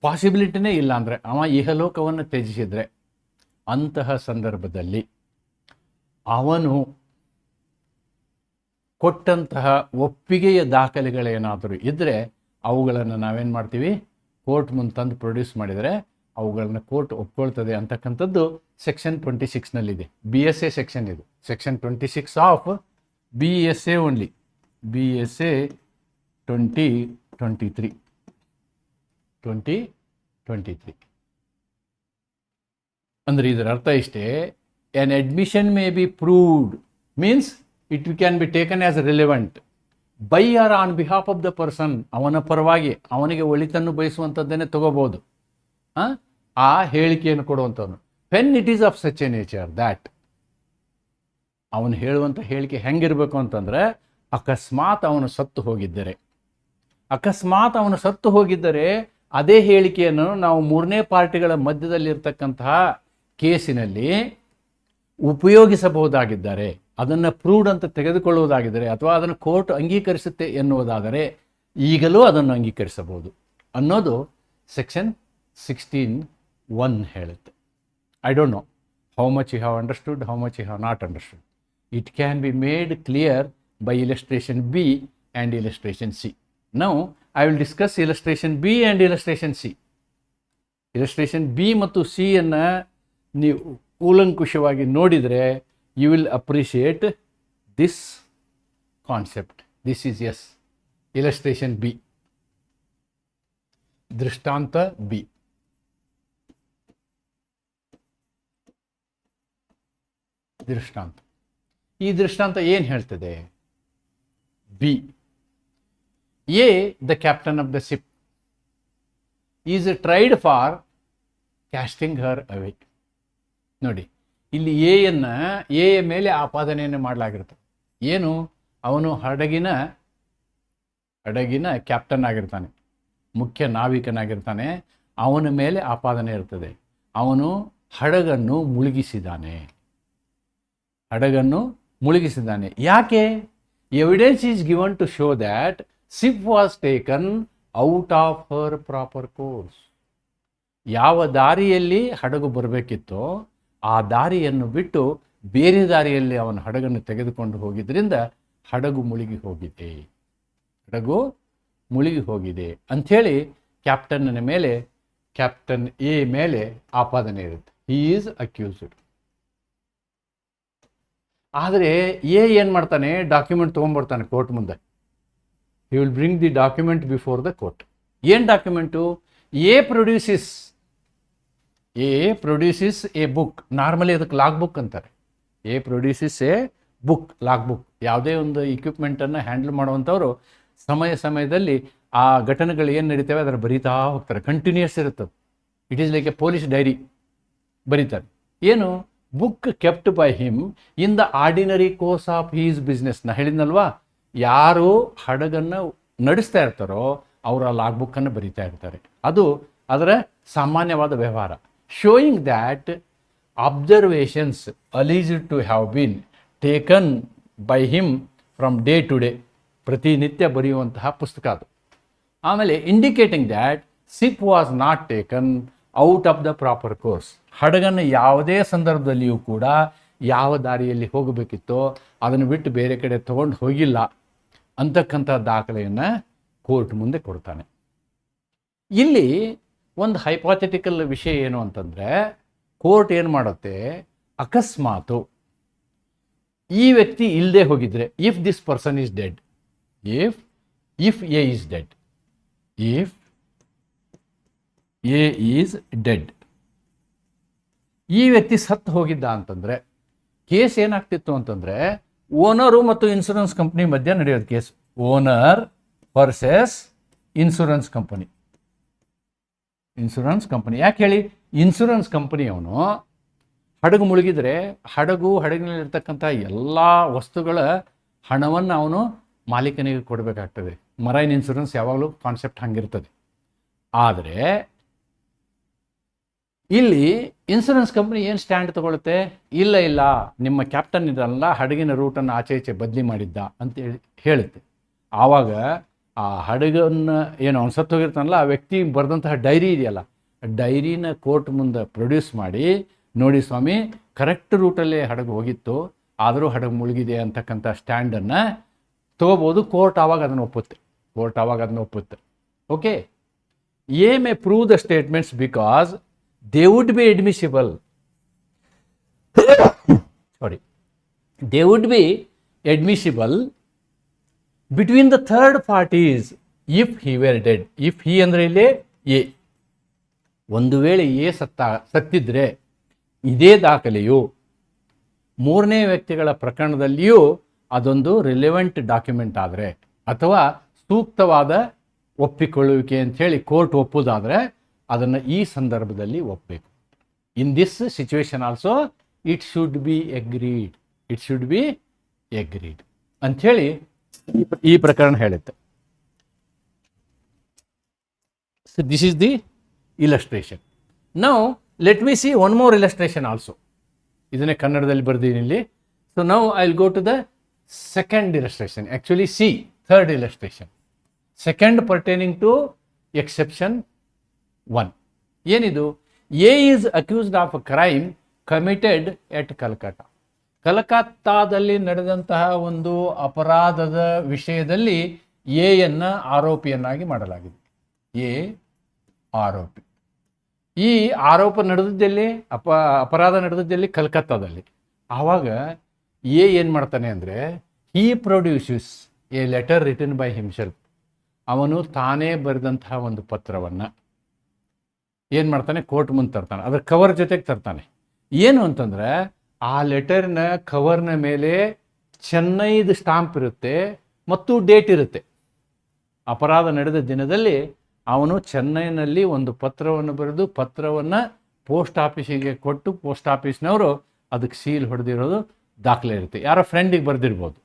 ಪಾಸಿಬಿಲಿಟಿನೇ ಇಲ್ಲ ಅಂದರೆ, ಅವ ಇಹಲೋಕವನ್ನು ತ್ಯಜಿಸಿದರೆ, ಅಂತಹ ಸಂದರ್ಭದಲ್ಲಿ ಅವನು ಕೊಟ್ಟಂತಹ ಒಪ್ಪಿಗೆಯ ದಾಖಲೆಗಳೇನಾದರೂ ಇದ್ದರೆ ಅವುಗಳನ್ನು ನಾವೇನು ಮಾಡ್ತೀವಿ, ಕೋರ್ಟ್ ಮುಂದೆ ತಂದು ಪ್ರೊಡ್ಯೂಸ್ ಮಾಡಿದರೆ ಅವುಗಳನ್ನು ಕೋರ್ಟ್ ಒಪ್ಕೊಳ್ತದೆ ಅಂತಕ್ಕಂಥದ್ದು ಸೆಕ್ಷನ್ 26ನಲ್ಲಿದೆ. BSA ಸೆಕ್ಷನ್ ಇದು. Section 26 of BSA only. BSA 2023 ಅಂದರೆ ಇದರ ಅರ್ಥ ಇಷ್ಟೇ, an admission may be proved means it can be taken as relevant by or on behalf of the person, ಅವನ ಪರವಾಗಿ ಅವನಿಗೆ ಒಳಿತನ್ನು ಬಯಸುವಂಥದ್ದನ್ನೇ ತಗೋಬೋದು. ಆ ಹೇಳಿಕೆಯನ್ನು ಕೊಡುವಂಥವನು. When it is of such a nature that, ಅವನು ಹೇಳುವಂಥ ಹೇಳಿಕೆ ಹೆಂಗಿರಬೇಕು ಅಂತಂದರೆ, ಅಕಸ್ಮಾತ್ ಅವನು ಸತ್ತು ಹೋಗಿದ್ದರೆ ಅದೇ ಹೇಳಿಕೆಯನ್ನು ನಾವು ಮೂರನೇ ಪಾರ್ಟಿಗಳ ಮಧ್ಯದಲ್ಲಿರ್ತಕ್ಕಂತಹ ಕೇಸಿನಲ್ಲಿ ಉಪಯೋಗಿಸಬಹುದಾಗಿದ್ದರೆ, ಅದನ್ನು ಪ್ರೂವ್ಡ್ ಅಂತ ತೆಗೆದುಕೊಳ್ಳುವುದಾಗಿದ್ದರೆ, ಅಥವಾ ಅದನ್ನು ಕೋರ್ಟ್ ಅಂಗೀಕರಿಸುತ್ತೆ ಎನ್ನುವುದಾದರೆ ಈಗಲೂ ಅದನ್ನು ಅಂಗೀಕರಿಸಬಹುದು ಅನ್ನೋದು ಸೆಕ್ಷನ್ 16(1) ಹೇಳುತ್ತೆ. I don't know how much you have understood, how much you have not understood. It can be made clear by illustration B and illustration C. Now, I will discuss illustration B and illustration C. Illustration B ಮತ್ತು C ಅನ್ನು ನೀವು ಕೂಲಂಕುಷವಾಗಿ ನೋಡಿದರೆ, you will appreciate this concept. This is yes. Illustration B. ದೃಷ್ಟಾಂತ B. ದೃಷ್ಟಾಂತ. ಈ ದೃಷ್ಟಾಂತ ಏನು ಹೇಳ್ತದೆ? B, A the captain of the ship is tried for casting her away. ನೋಡಿ, ಇಲ್ಲಿ ಎ ಮೇಲೆ ಆಪಾದನೆಯನ್ನು ಮಾಡಲಾಗಿರ್ತದೆ. ಏನು? ಅವನು ಹಡಗಿನ ಕ್ಯಾಪ್ಟನ್ ಆಗಿರ್ತಾನೆ, ಮುಖ್ಯ ನಾವಿಕನಾಗಿರ್ತಾನೆ. ಅವನ ಮೇಲೆ ಆಪಾದನೆ ಇರ್ತದೆ. ಅವನು ಹಡಗನ್ನು ಮುಳುಗಿಸಿದ್ದಾನೆ. ಯಾಕೆ? Evidence is given to show that ship was taken out of her proper course. ಯಾವ ದಾರಿಯಲ್ಲಿ ಹಡಗು ಬರಬೇಕಿತ್ತೋ ಆ ದಾರಿಯನ್ನು ಬಿಟ್ಟು ಬೇರೆ ದಾರಿಯಲ್ಲಿ ಅವನ ಹಡಗನ್ನು ತೆಗೆದುಕೊಂಡು ಹೋಗಿದ್ದರಿಂದ ಹಡಗು ಮುಳುಗಿ ಹೋಗಿದೆ ಅಂಥೇಳಿ ಕ್ಯಾಪ್ಟನ್ ಎ ಮೇಲೆ ಆಪಾದನೆ ಇರುತ್ತೆ. He is accused. ಆದರೆ ಏನು ಮಾಡ್ತಾನೆ? ಡಾಕ್ಯುಮೆಂಟ್ ತೊಗೊಂಡ್ಬರ್ತಾನೆ ಕೋರ್ಟ್ ಮುಂದೆ. He will bring the document before the court. ಏನು document? A produces a book. Normally ಅದಕ್ಕೆ ಲಾಗ್ ಬುಕ್ ಅಂತಾರೆ. A produces a book, log book. ಯಾವುದೇ ಒಂದು ಇಕ್ವಿಪ್ಮೆಂಟನ್ನು ಹ್ಯಾಂಡಲ್ ಮಾಡುವಂಥವ್ರು ಸಮಯದಲ್ಲಿ ಆ ಘಟನೆಗಳು ಏನು ನಡೀತವೆ ಅದನ್ನು ಬರೀತಾ ಹೋಗ್ತಾರೆ. ಕಂಟಿನ್ಯೂಸ್ ಇರುತ್ತದೆ. It is like A police dairy ಬರೀತಾರೆ. ಏನು? Book kept by him in the ordinary course of his business. ನಾ ಹೇಳಿದ್ನಲ್ವಾ, ಯಾರು ಹಡಗನ್ನು ನಡೆಸ್ತಾ ಇರ್ತಾರೋ ಅವರ ಲಾಗ್ ಬುಕ್ಕನ್ನು ಬರೀತಾ ಇರ್ತಾರೆ. ಅದು ಅದರ ಸಾಮಾನ್ಯವಾದ ವ್ಯವಹಾರ. Showing that observations alleged to have been taken by him from day to day. ಪ್ರತಿನಿತ್ಯ ಬರೆಯುವಂತಹ ಪುಸ್ತಕ ಅದು. ಆಮೇಲೆ indicating that ship was not taken out of the proper course. ಹಡಗನ್ನು ಯಾವುದೇ ಸಂದರ್ಭದಲ್ಲಿಯೂ ಕೂಡ ಯಾವ ದಾರಿಯಲ್ಲಿ ಹೋಗಬೇಕಿತ್ತೋ ಅದನ್ನು ಬಿಟ್ಟು ಬೇರೆ ಕಡೆ ತಗೊಂಡು ಹೋಗಿಲ್ಲ ಅಂತಕ್ಕಂಥ ದಾಖಲೆಯನ್ನು ಕೋರ್ಟ್ ಮುಂದೆ ಕೊಡ್ತಾನೆ. ಇಲ್ಲಿ ಒಂದು ಹೈಪಾಥೆಟಿಕಲ್ ವಿಷಯ ಏನು ಅಂತಂದರೆ, ಕೋರ್ಟ್ ಏನು ಮಾಡುತ್ತೆ, ಅಕಸ್ಮಾತು ಈ ವ್ಯಕ್ತಿ ಇಲ್ಲದೆ ಹೋಗಿದ್ರೆ, if this person is dead, if A is dead, if A is dead, ಈ ವ್ಯಕ್ತಿ ಸತ್ತು ಹೋಗಿದ್ದ ಅಂತಂದರೆ ಕೇಸ್ ಏನಾಗ್ತಿತ್ತು ಅಂತಂದರೆ, ಓನರು ಮತ್ತು ಇನ್ಶೂರೆನ್ಸ್ ಕಂಪ್ನಿ ಮಧ್ಯೆ ನಡೆಯೋದು case. Owner versus insurance company. ಯಾಕೆ ಹೇಳಿ? ಇನ್ಶೂರೆನ್ಸ್ ಕಂಪನಿಯವನು ಹಡಗು ಮುಳುಗಿದರೆ ಹಡಗಿನಲ್ಲಿರ್ತಕ್ಕಂಥ ಎಲ್ಲ ವಸ್ತುಗಳ ಹಣವನ್ನು ಅವನು ಮಾಲೀಕನಿಗೆ ಕೊಡಬೇಕಾಗ್ತದೆ. ಮರೈನ್ ಇನ್ಶೂರೆನ್ಸ್ ಯಾವಾಗಲೂ ಕಾನ್ಸೆಪ್ಟ್ ಹಂಗಿರ್ತದೆ. ಆದರೆ ಇಲ್ಲಿ ಇನ್ಶೂರೆನ್ಸ್ ಕಂಪ್ನಿ ಏನು ಸ್ಟ್ಯಾಂಡ್ ತಗೊಳುತ್ತೆ? ಇಲ್ಲ ನಿಮ್ಮ ಕ್ಯಾಪ್ಟನ್ ಇದಲ್ಲ, ಹಡಗಿನ ರೂಟನ್ನು ಆಚೆ ಈಚೆ ಬದಲಿ ಮಾಡಿದ್ದ ಅಂತೇಳಿ ಹೇಳುತ್ತೆ. ಆವಾಗ ಆ ಹಡಗನ್ನು ಏನು ಅವ್ನು ಸತ್ತು ಹೋಗಿರ್ತಾನಲ್ಲ, ಆ ವ್ಯಕ್ತಿ ಬರೆದಂತಹ ಡೈರಿ ಇದೆಯಲ್ಲ, ಡೈರಿನ ಕೋರ್ಟ್ ಮುಂದೆ ಪ್ರೊಡ್ಯೂಸ್ ಮಾಡಿ, ನೋಡಿ ಸ್ವಾಮಿ ಕರೆಕ್ಟ್ ರೂಟಲ್ಲೇ ಹಡಗು ಹೋಗಿತ್ತು, ಆದರೂ ಹಡಗು ಮುಳುಗಿದೆ ಅಂತಕ್ಕಂಥ ಸ್ಟ್ಯಾಂಡನ್ನು ತೊಗೋಬೋದು. ಕೋರ್ಟ್ ಆವಾಗ ಅದನ್ನು ಒಪ್ಪುತ್ತೆ. Okay, A may prove the statements because they would be admissible. They would be admissible between the third parties if he were dead. If he ಅಂದರೆ ಇಲ್ಲಿ ಎ, ಒಂದು ವೇಳೆ ಎ ಸತ್ತಿದ್ರೆ ಇದೇ ದಾಖಲೆಯು ಮೂರನೇ ವ್ಯಕ್ತಿಗಳ ಪ್ರಕರಣದಲ್ಲಿಯೂ ಅದೊಂದು ರಿಲೆವೆಂಟ್ ಡಾಕ್ಯುಮೆಂಟ್ ಆದರೆ ಅಥವಾ ಸೂಕ್ತವಾದ ಒಪ್ಪಿಕೊಳ್ಳುವಿಕೆ ಅಂಥೇಳಿ ಕೋರ್ಟ್ ಒಪ್ಪುವುದಾದರೆ ಅದನ್ನು ಈ ಸಂದರ್ಭದಲ್ಲಿ ಒಪ್ಪಬೇಕು. In this situation also it should be agreed, it should be agreed ಅಂಥೇಳಿ ಈ ಪ್ರಕರಣ ಹೇಳುತ್ತೆ. So this is the illustration. Now let me see one more illustration also. ಇದನ್ನೇ ಕನ್ನಡದಲ್ಲಿ ಬರ್ದೀನಿ ಇಲ್ಲಿ. So now I will go to the second illustration, actually C third illustration, second pertaining to exception 1. ಏನಿದು? A is accused of a crime committed at Calcutta. ಕಲ್ಕತ್ತಾದಲ್ಲಿ ನಡೆದಂತಹ ಒಂದು ಅಪರಾಧದ ವಿಷಯದಲ್ಲಿ ಎಯನ್ನು ಆರೋಪಿಯನ್ನಾಗಿ ಮಾಡಲಾಗಿದೆ. ಎ ಆರೋಪಿ. ಈ ಆರೋಪ ನಡೆದಿದ್ದಲ್ಲಿ ಅಪರಾಧ ನಡೆದಿದ್ದಲ್ಲಿ ಕಲ್ಕತ್ತಾದಲ್ಲಿ. ಆವಾಗ ಎ ಏನು ಮಾಡ್ತಾನೆ ಅಂದರೆ, he produces a letter written by himself. ಅವನು ತಾನೇ ಬರೆದಂತಹ ಒಂದು ಪತ್ರವನ್ನು ಏನು ಮಾಡ್ತಾನೆ, ಕೋರ್ಟ್ ಮುಂದೆ ತರ್ತಾನೆ. ಅದರ ಕವರ್ ಜೊತೆಗೆ ತರ್ತಾನೆ. ಏನು ಅಂತಂದರೆ, ಆ ಲೆಟರ್ನ ಕವರ್ನ ಮೇಲೆ ಚೆನ್ನೈದು ಸ್ಟಾಂಪ್ ಇರುತ್ತೆ ಮತ್ತು ಡೇಟ್ ಇರುತ್ತೆ. ಅಪರಾಧ ನಡೆದ ದಿನದಲ್ಲಿ ಅವನು ಚೆನ್ನೈನಲ್ಲಿ ಒಂದು ಪತ್ರವನ್ನು ಬರೆದು ಪತ್ರವನ್ನು ಪೋಸ್ಟ್ ಆಫೀಸಿಗೆ ಕೊಟ್ಟು ಪೋಸ್ಟ್ ಆಫೀಸ್ನವರು ಅದಕ್ಕೆ ಸೀಲ್ ಹೊಡೆದಿರೋದು ದಾಖಲೆ ಇರುತ್ತೆ. ಯಾರೋ ಫ್ರೆಂಡಿಗೆ ಬರೆದಿರ್ಬೋದು.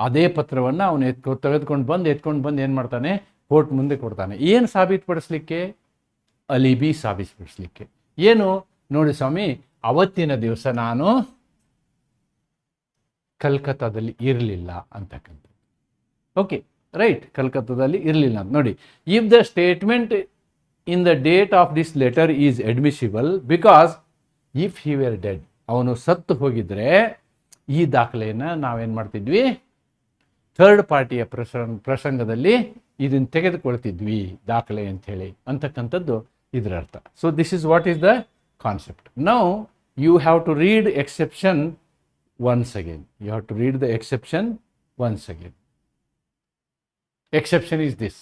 ಅದೇ ಪತ್ರವನ್ನು ಅವನು ಎತ್ಕೊಂಡು ಬಂದು ಏನು ಮಾಡ್ತಾನೆ, ಕೋರ್ಟ್ ಮುಂದೆ ಕೊಡ್ತಾನೆ. ಏನು ಸಾಬೀತುಪಡಿಸ್ಲಿಕ್ಕೆ? ಅಲಿಬಿ ಸಾಬೀತುಪಡಿಸ್ಲಿಕ್ಕೆ. ಏನು? ನೋಡಿ ಸ್ವಾಮಿ, ಅವತ್ತಿನ ದಿವಸ ನಾನು ಕಲ್ಕತ್ತಾದಲ್ಲಿ ಇರಲಿಲ್ಲ ಅಂತಕ್ಕಂಥದ್ದು. ಓಕೆ, ರೈಟ್, ಕಲ್ಕತ್ತಾದಲ್ಲಿ ಇರಲಿಲ್ಲ ಅಂತ. ನೋಡಿ, if the statement in the date of this letter is admissible because if he were dead, ಅವನು ಸತ್ತು ಹೋಗಿದ್ರೆ ಈ ದಾಖಲೆಯನ್ನು ನಾವೇನು ಮಾಡ್ತಿದ್ವಿ, ಥರ್ಡ್ ಪಾರ್ಟಿಯ ಪ್ರಸಂಗದಲ್ಲಿ ಇದನ್ನು ತೆಗೆದುಕೊಳ್ತಿದ್ವಿ ದಾಖಲೆ ಅಂಥೇಳಿ ಅಂತಕ್ಕಂಥದ್ದು ಇದರ ಅರ್ಥ. So this is what is the concept. Now you have to read exception once again. You have to read the exception once again. Exception is this: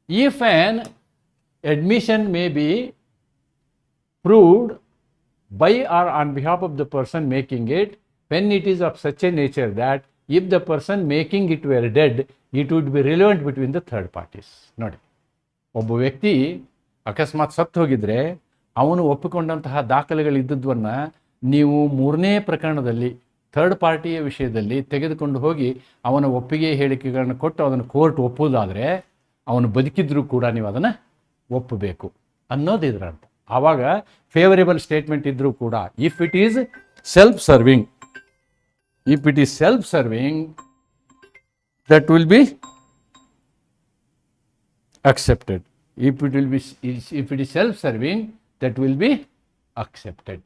if an admission may be proved by or on behalf of the person making it, when it is of such a nature that if the person making it were dead, it would be relevant between the third parties. ನೋಡಿ, ಒಬ್ಬ ವ್ಯಕ್ತಿ ಅಕಸ್ಮಾತ್ ಸತ್ತು ಹೋಗಿದ್ರೆ ಅವನು ಒಪ್ಪಿಕೊಂಡಂತಹ ದಾಖಲೆಗಳಿದ್ದದ್ದನ್ನು ನೀವು ಮೂರನೇ ಪ್ರಕರಣದಲ್ಲಿ ಥರ್ಡ್ ಪಾರ್ಟಿಯ ವಿಷಯದಲ್ಲಿ ತೆಗೆದುಕೊಂಡು ಹೋಗಿ ಅವನ ಒಪ್ಪಿಗೆ ಹೇಳಿಕೆಗಳನ್ನು ಕೊಟ್ಟು ಅದನ್ನು ಕೋರ್ಟ್ ಒಪ್ಪುವುದಾದರೆ ಅವನು ಬದುಕಿದ್ರೂ ಕೂಡ ನೀವು ಅದನ್ನು ಒಪ್ಪಬೇಕು ಅನ್ನೋದು ಇದರ ಅರ್ಥ. ಆವಾಗ ಫೇವರೇಬಲ್ ಸ್ಟೇಟ್ಮೆಂಟ್ ಇದ್ದರೂ ಕೂಡ if it is self serving, that will be accepted. If it is self-serving, that will be accepted.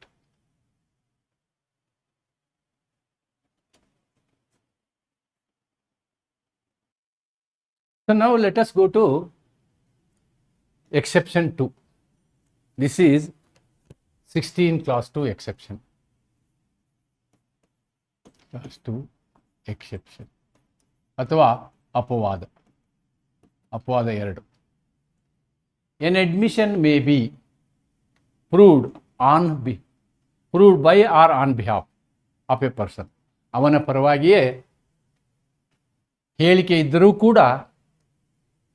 So now let us go to exception 2. This is 16 clause 2 exception. Clause 2 exception ಅಥವಾ ಅಪವಾದ 2. An admission may be proved by or on behalf of a person. ಅವನ ಪರವಾಗಿಯೇ ಹೇಳಿಕೆ ಇದ್ದರೂ ಕೂಡ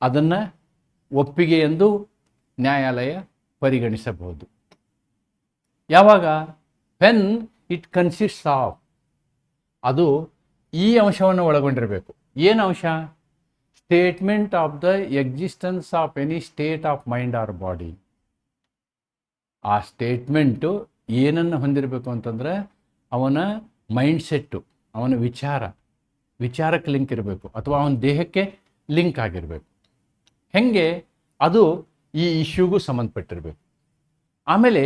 ಅದನ್ನು ಒಪ್ಪಿಗೆ ಎಂದು ನ್ಯಾಯಾಲಯ ಪರಿಗಣಿಸಬಹುದು. ಯಾವಾಗ? ವೆನ್ ಇಟ್ ಕನ್ಸಿಸ್ಟ್ಸ್ ಆಫ್, ಅದು ಈ ಅಂಶವನ್ನು ಒಳಗೊಂಡಿರಬೇಕು. ಏನು ಅಂಶ? Statement of the existence of any state of mind or body. ಆ ಸ್ಟೇಟ್ಮೆಂಟು ಏನನ್ನು ಹೊಂದಿರಬೇಕು ಅಂತಂದರೆ ಅವನ ಮೈಂಡ್ಸೆಟ್ಟು, ಅವನ ವಿಚಾರಕ್ಕೆ ಲಿಂಕ್ ಇರಬೇಕು ಅಥವಾ ಅವನ ದೇಹಕ್ಕೆ ಲಿಂಕ್ ಆಗಿರಬೇಕು. ಹೆಂಗೆ? ಅದು ಈ ಇಶ್ಯೂಗೂ ಸಂಬಂಧಪಟ್ಟಿರಬೇಕು. ಆಮೇಲೆ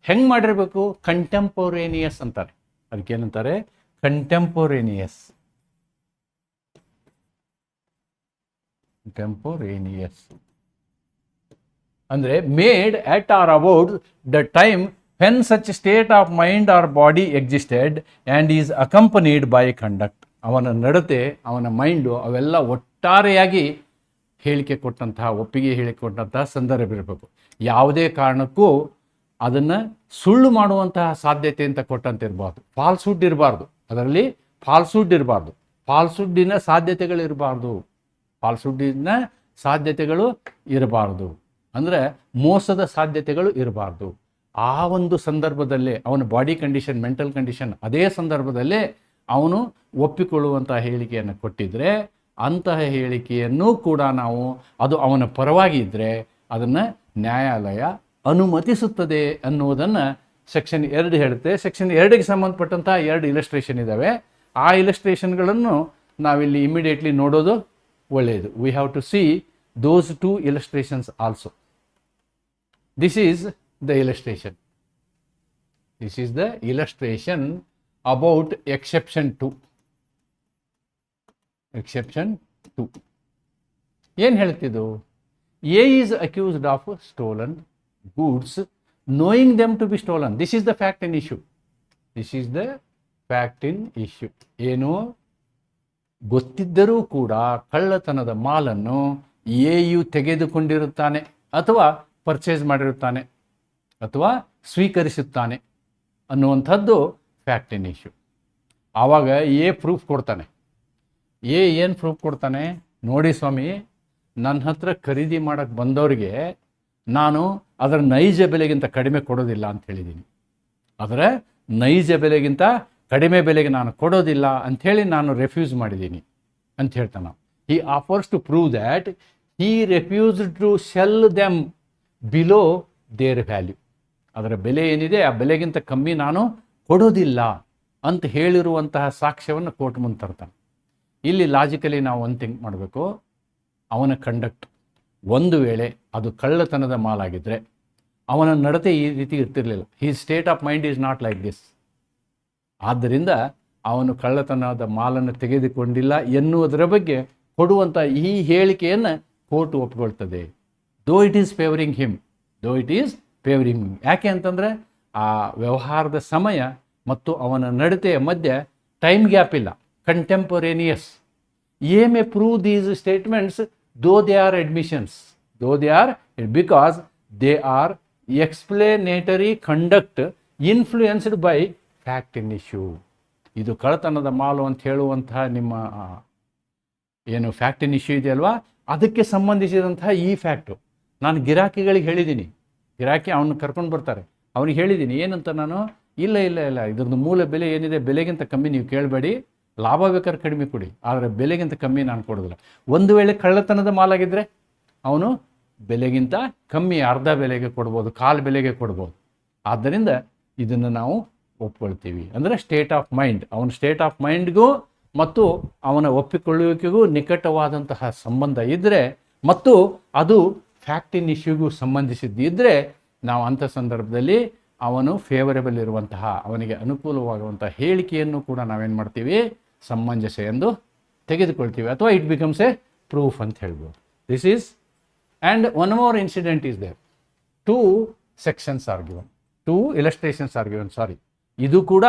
ಹೆಂಗೆ ಮಾಡಿರಬೇಕು? ಕಂಟೆಂಪೋರೇನಿಯಸ್ ಅಂತಾರೆ. ಅದಕ್ಕೇನಂತಾರೆ? ಕಂಟೆಂಪೋರೇನಿಯಸ್. ಅಂದರೆ made at or about the time when such state of mind or body existed and is accompanied by conduct. ಅವನ ನಡತೆ, ಅವನ ಮೈಂಡು ಅವೆಲ್ಲ ಒಟ್ಟಾರೆಯಾಗಿ ಹೇಳಿಕೆ ಕೊಟ್ಟಂತಹ, ಒಪ್ಪಿಗೆ ಹೇಳಿಕೆ ಕೊಟ್ಟಂತಹ ಸಂದರ್ಭ ಇರಬೇಕು. ಯಾವುದೇ ಕಾರಣಕ್ಕೂ ಅದನ್ನು ಸುಳ್ಳು ಮಾಡುವಂತಹ ಸಾಧ್ಯತೆ ಅಂತ ಕೊಟ್ಟಂತೆ ಇರಬಾರ್ದು. ಫಾಲ್ಸ್ಹುಡ್ ಇರಬಾರ್ದು, ಅದರಲ್ಲಿ ಫಾಲ್ಸ್ಹುಡ್ ಇರಬಾರ್ದು, ಫಾಲ್ಸ್ಹುಡ್ಡಿನ ಸಾಧ್ಯತೆಗಳಿರಬಾರ್ದು, ಫಾಲ್ಸ್ಹುಡ್ಡಿನ ಸಾಧ್ಯತೆಗಳು ಇರಬಾರ್ದು, ಅಂದರೆ ಮೋಸದ ಸಾಧ್ಯತೆಗಳು ಇರಬಾರ್ದು. ಆ ಒಂದು ಸಂದರ್ಭದಲ್ಲೇ ಅವನ ಬಾಡಿ ಕಂಡೀಷನ್, ಮೆಂಟಲ್ ಕಂಡೀಷನ್ ಅದೇ ಸಂದರ್ಭದಲ್ಲೇ ಅವನು ಒಪ್ಪಿಕೊಳ್ಳುವಂತಹ ಹೇಳಿಕೆಯನ್ನು ಕೊಟ್ಟಿದ್ದರೆ, ಅಂತಹ ಹೇಳಿಕೆಯನ್ನು ಕೂಡ ನಾವು ಅದು ಅವನ ಪರವಾಗಿ ಇದ್ದರೆ ಅದನ್ನು ನ್ಯಾಯಾಲಯ ಅನುಮತಿಸುತ್ತದೆ ಅನ್ನುವುದನ್ನು ಸೆಕ್ಷನ್ 2 ಹೇಳುತ್ತೆ. ಸೆಕ್ಷನ್ 2ಗೆ ಸಂಬಂಧಪಟ್ಟಂಥ 2 ಇಲಸ್ಟ್ರೇಷನ್ ಇದ್ದಾವೆ. ಆ ಇಲಸ್ಟ್ರೇಷನ್ಗಳನ್ನು ನಾವಿಲ್ಲಿ ಇಮಿಡಿಯೇಟ್ಲಿ ನೋಡೋದು ಒಳ್ಳೆಯದು. We have to see those 2 illustrations also. This is the illustration. This is the illustration about exception 2. Exception 2. ಏನು ಹೇಳ್ತಿದ್ದು? A is accused of stolen goods knowing them to be stolen. This is the fact in issue. This is the fact in issue. ಏನು? ಗೊತ್ತಿದ್ದರೂ ಕೂಡ ಕಳ್ಳತನದ ಮಾಲನ್ನು AU ತೆಗೆದುಕೊಂಡಿರುತ್ತಾನೆ ಅಥವಾ purchase ಮಾಡಿರುತ್ತಾನೆ ಅಥವಾ ಸ್ವೀಕರಿಸುತ್ತಾನೆ ಅನ್ನುವಂಥದ್ದು fact in issue. ಆವಾಗ A proof ಕೊಡ್ತಾನೆ. ಏನು ಪ್ರೂಫ್ ಕೊಡ್ತಾನೆ? ನೋಡಿ ಸ್ವಾಮಿ, ನನ್ನ ಹತ್ರ ಖರೀದಿ ಮಾಡೋಕ್ಕೆ ಬಂದವರಿಗೆ ನಾನು ಅದರ ನೈಜ ಬೆಲೆಗಿಂತ ಕಡಿಮೆ ಕೊಡೋದಿಲ್ಲ ಅಂತ ಹೇಳಿದ್ದೀನಿ. ಅದರ ನೈಜ ಬೆಲೆಗಿಂತ ಕಡಿಮೆ ಬೆಲೆಗೆ ನಾನು ಕೊಡೋದಿಲ್ಲ ಅಂಥೇಳಿ ನಾನು ರೆಫ್ಯೂಸ್ ಮಾಡಿದ್ದೀನಿ ಅಂತ ಹೇಳ್ತಾನೆ. He offers to prove that he refused to sell them below their value. ಅದರ ಬೆಲೆ ಏನಿದೆ ಆ ಬೆಲೆಗಿಂತ ಕಮ್ಮಿ ನಾನು ಕೊಡೋದಿಲ್ಲ ಅಂತ ಹೇಳಿರುವಂತಹ ಸಾಕ್ಷ್ಯವನ್ನು ಕೋರ್ಟ್ ಮುಂದೆ ತರ್ತಾನೆ. ಇಲ್ಲಿ ಲಾಜಿಕಲಿ ನಾವು ಒಂದು ಥಿಂಕ್ ಮಾಡಬೇಕು. ಅವನ ಕಂಡಕ್ಟ್ ಒಂದು ವೇಳೆ ಅದು ಕಳ್ಳತನದ ಮಾಲಾಗಿದ್ದರೆ ಅವನ ನಡತೆ ಈ ರೀತಿ ಇರ್ತಿರಲಿಲ್ಲ. His state of mind is not like this. ಆದ್ದರಿಂದ ಅವನು ಕಳ್ಳತನದ ಮಾಲನ್ನು ತೆಗೆದುಕೊಂಡಿಲ್ಲ ಎನ್ನುವುದರ ಬಗ್ಗೆ ಕೊಡುವಂಥ ಈ ಹೇಳಿಕೆಯನ್ನು court ಒಪ್ಪಿಕೊಳ್ತದೆ. Though it is favouring him. ಯಾಕೆ ಅಂತಂದರೆ ಆ ವ್ಯವಹಾರದ ಸಮಯ ಮತ್ತು ಅವನ ನಡತೆಯ ಮಧ್ಯೆ ಟೈಮ್ ಗ್ಯಾಪ್ ಇಲ್ಲ, contemporaneous. A may prove these statements though they are admissions, because they are explanatory conduct influenced by fact in issue. ಇದು ಕಳ್ಳತನದ ಮಾಲು ಅಂತ ಹೇಳುವಂತಹ ನಿಮ್ಮ ಏನು ಫ್ಯಾಕ್ಟ್ ಇನ್ ಇಶ್ಯೂ ಇದೆಯಲ್ವಾ, ಅದಕ್ಕೆ ಸಂಬಂಧಿಸಿದಂತಹ ಈ ಫ್ಯಾಕ್ಟು ನಾನು ಗಿರಾಕಿಗಳಿಗೆ ಹೇಳಿದ್ದೀನಿ. ಗಿರಾಕಿ ಅವನು ಕರ್ಕೊಂಡು ಬರ್ತಾರೆ, ಅವನಿಗೆ ಹೇಳಿದ್ದೀನಿ ಏನಂತ ನಾನು, ಇಲ್ಲ ಇದ್ರದ್ದು ಮೂಲ ಬೆಲೆ ಏನಿದೆ ಬೆಲೆಗಿಂತ ಕಮ್ಮಿ ನೀವು ಕೇಳಬೇಡಿ, ಲಾಭ ಬೇಕಾದ್ರೆ ಕಡಿಮೆ ಕೊಡಿ, ಆದರೆ ಬೆಲೆಗಿಂತ ಕಮ್ಮಿ ನಾನು ಕೊಡೋದಿಲ್ಲ. ಒಂದು ವೇಳೆ ಕಳ್ಳತನದ ಮಾಲಾಗಿದ್ದರೆ ಅವನು ಬೆಲೆಗಿಂತ ಕಮ್ಮಿ ಅರ್ಧ ಬೆಲೆಗೆ ಕೊಡ್ಬೋದು, ಕಾಲು ಬೆಲೆಗೆ ಕೊಡ್ಬೋದು. ಆದ್ದರಿಂದ ಇದನ್ನು ನಾವು ಒಪ್ಕೊಳ್ತೀವಿ. ಅಂದರೆ ಸ್ಟೇಟ್ ಆಫ್ ಮೈಂಡ್, ಅವನ ಸ್ಟೇಟ್ ಆಫ್ ಮೈಂಡ್ಗೂ ಮತ್ತು ಅವನ ಒಪ್ಪಿಕೊಳ್ಳುವಿಕೆಗೂ ನಿಕಟವಾದಂತಹ ಸಂಬಂಧ ಇದ್ದರೆ ಮತ್ತು ಅದು ಫ್ಯಾಕ್ಟ್ ಇನ್ ಇಶ್ಯೂಗೂ ಸಂಬಂಧಿಸಿದ್ದಿದ್ದರೆ ನಾವು ಅಂಥ ಸಂದರ್ಭದಲ್ಲಿ ಅವನು ಫೇವರೇಬಲ್ ಇರುವಂತಹ, ಅವನಿಗೆ ಅನುಕೂಲವಾಗುವಂಥ ಹೇಳಿಕೆಯನ್ನು ಕೂಡ ನಾವೇನು ಮಾಡ್ತೀವಿ, ಸಮಂಜಸ ಎಂದು ತೆಗೆದುಕೊಳ್ತೀವಿ, ಅಥವಾ ಇಟ್ ಬಿಕಮ್ಸ್ ಎ ಪ್ರೂಫ್ ಅಂತ ಹೇಳ್ಬೋದು. This is and one more incident is there. 2 sections are given, 2 illustrations are given. ಇದು ಕೂಡ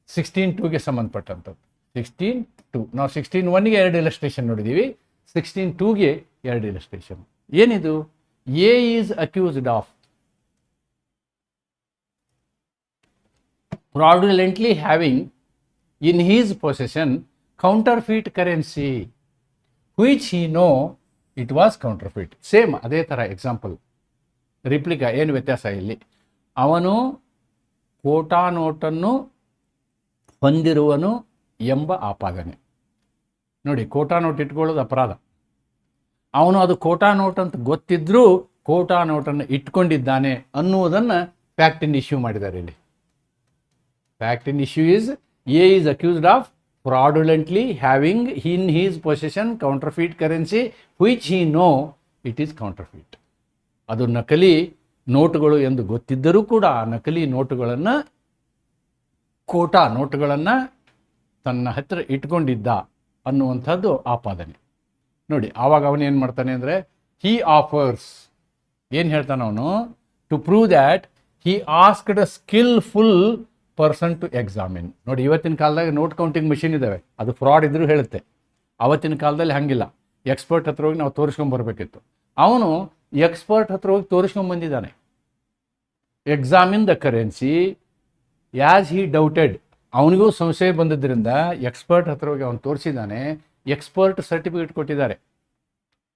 16(2)ಗೆ ಸಂಬಂಧಪಟ್ಟಂಥದ್ದು. 16(2). ನಾವು 16(1)ಗೆ 2 illustration ನೋಡಿದ್ದೀವಿ, 16(2)ಗೆ 2 illustration. ಏನಿದು? A is accused of fraudulently having in his possession counterfeit currency which he know it was counterfeit. Same ಅದೇ ಥರ example, replica. ಏನು ವ್ಯತ್ಯಾಸ ಇಲ್ಲಿ? ಅವನು ಕೋಟಾ ನೋಟನ್ನು ಹೊಂದಿರುವನು ಎಂಬ ಆಪಾದನೆ. ನೋಡಿ, ಕೋಟಾ ನೋಟ್ ಇಟ್ಕೊಳ್ಳೋದು ಅಪರಾಧ. ಅವನು ಅದು ಕೋಟಾ ನೋಟ್ ಅಂತ ಗೊತ್ತಿದ್ರೂ ಕೋಟಾ ನೋಟನ್ನು ಇಟ್ಕೊಂಡಿದ್ದಾನೆ ಅನ್ನುವುದನ್ನು ಫ್ಯಾಕ್ಟ್ ಇನ್ ಇಶ್ಯೂ ಮಾಡಿದ್ದಾರೆ ಇಲ್ಲಿ. Fact in issue is A is accused of fraudulently having in his possession counterfeit currency which he know it is counterfeit. ಅದು ನಕಲಿ ನೋಟುಗಳು ಎಂದು ಗೊತ್ತಿದ್ದರೂ ಕೂಡ ಆ ನಕಲಿ ನೋಟುಗಳನ್ನು, ಕೋಟಾ ನೋಟುಗಳನ್ನು ತನ್ನ ಹತ್ತಿರ ಇಟ್ಕೊಂಡಿದ್ದ ಅನ್ನುವಂಥದ್ದು ಆಪಾದನೆ. ನೋಡಿ, ಆವಾಗ ಅವನೇನು ಮಾಡ್ತಾನೆ ಅಂದರೆ, ಹಿ ಆಫರ್ಸ್, ಏನು ಹೇಳ್ತಾನೆ ಅವನು, to prove that he asked a skilful person to examine. ನೋಡಿ, ಇವತ್ತಿನ ಕಾಲದಾಗ ನೋಟ್ ಕೌಂಟಿಂಗ್ ಮಿಷಿನ್ ಇದ್ದಾವೆ, ಅದು ಫ್ರಾಡ್ ಇದ್ರೂ ಹೇಳುತ್ತೆ. ಅವತ್ತಿನ ಕಾಲದಲ್ಲಿ ಹಾಗಿಲ್ಲ. ಎಕ್ಸ್ಪರ್ಟ್ ಹತ್ರ ಹೋಗಿ ನಾವು ತೋರಿಸ್ಕೊಂಬರ್ಬೇಕಿತ್ತು. ಅವನು ಎಕ್ಸ್ಪರ್ಟ್ ಹತ್ರ ಹೋಗಿ ತೋರಿಸ್ಕೊಂಬಂದಿದ್ದಾನೆ. ಎಕ್ಸಾಮಿನ್ ದ ಕರೆನ್ಸಿ ಆ್ಯಸ್ ಹಿ ಡೌಟೆಡ್. ಅವನಿಗೂ ಸಂಶಯ ಬಂದಿದ್ದರಿಂದ ಎಕ್ಸ್ಪರ್ಟ್ ಹತ್ರ ಹೋಗಿ ಅವನು ತೋರಿಸಿದ್ದಾನೆ. ಎಕ್ಸ್ಪರ್ಟ್ ಸರ್ಟಿಫಿಕೇಟ್ ಕೊಟ್ಟಿದ್ದಾರೆ,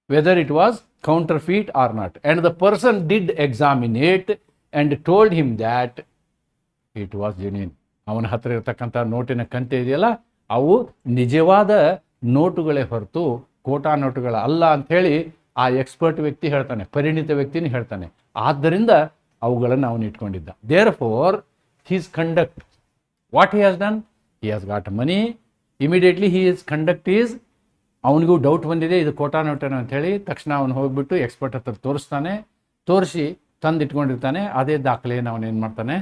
whether it was counterfeit or not, and the person did examine it and told him that it was genuine. ಅವನ ಹತ್ರ ಇರತಕ್ಕಂಥ ನೋಟಿನ ಕಂತೆ ಇದೆಯಲ್ಲ, ಅವು ನಿಜವಾದ ನೋಟುಗಳೇ ಹೊರತು ಕೋಟಾ ನೋಟುಗಳ ಅಲ್ಲ ಅಂಥೇಳಿ ಆ ಎಕ್ಸ್ಪರ್ಟ್ ವ್ಯಕ್ತಿ ಹೇಳ್ತಾನೆ, ಪರಿಣಿತ ವ್ಯಕ್ತಿನೇ ಹೇಳ್ತಾನೆ. ಆದ್ದರಿಂದ ಅವುಗಳನ್ನು ಅವನು ಇಟ್ಕೊಂಡಿದ್ದ. Therefore his conduct, what he has done, he has got money, immediately his conduct is, ಅವನಿಗೂ ಡೌಟ್ ಬಂದಿದೆ ಇದು ಕೋಟಾ ನೋಟೇನೋ ಅಂಥೇಳಿ. ತಕ್ಷಣ ಅವನು ಹೋಗ್ಬಿಟ್ಟು ಎಕ್ಸ್ಪರ್ಟ್ ಹತ್ರ ತೋರಿಸ್ತಾನೆ, ತೋರಿಸಿ ತಂದು ಇಟ್ಕೊಂಡಿರ್ತಾನೆ. ಅದೇ ದಾಖಲೆಯನ್ನು ಅವನು ಏನು ಮಾಡ್ತಾನೆ,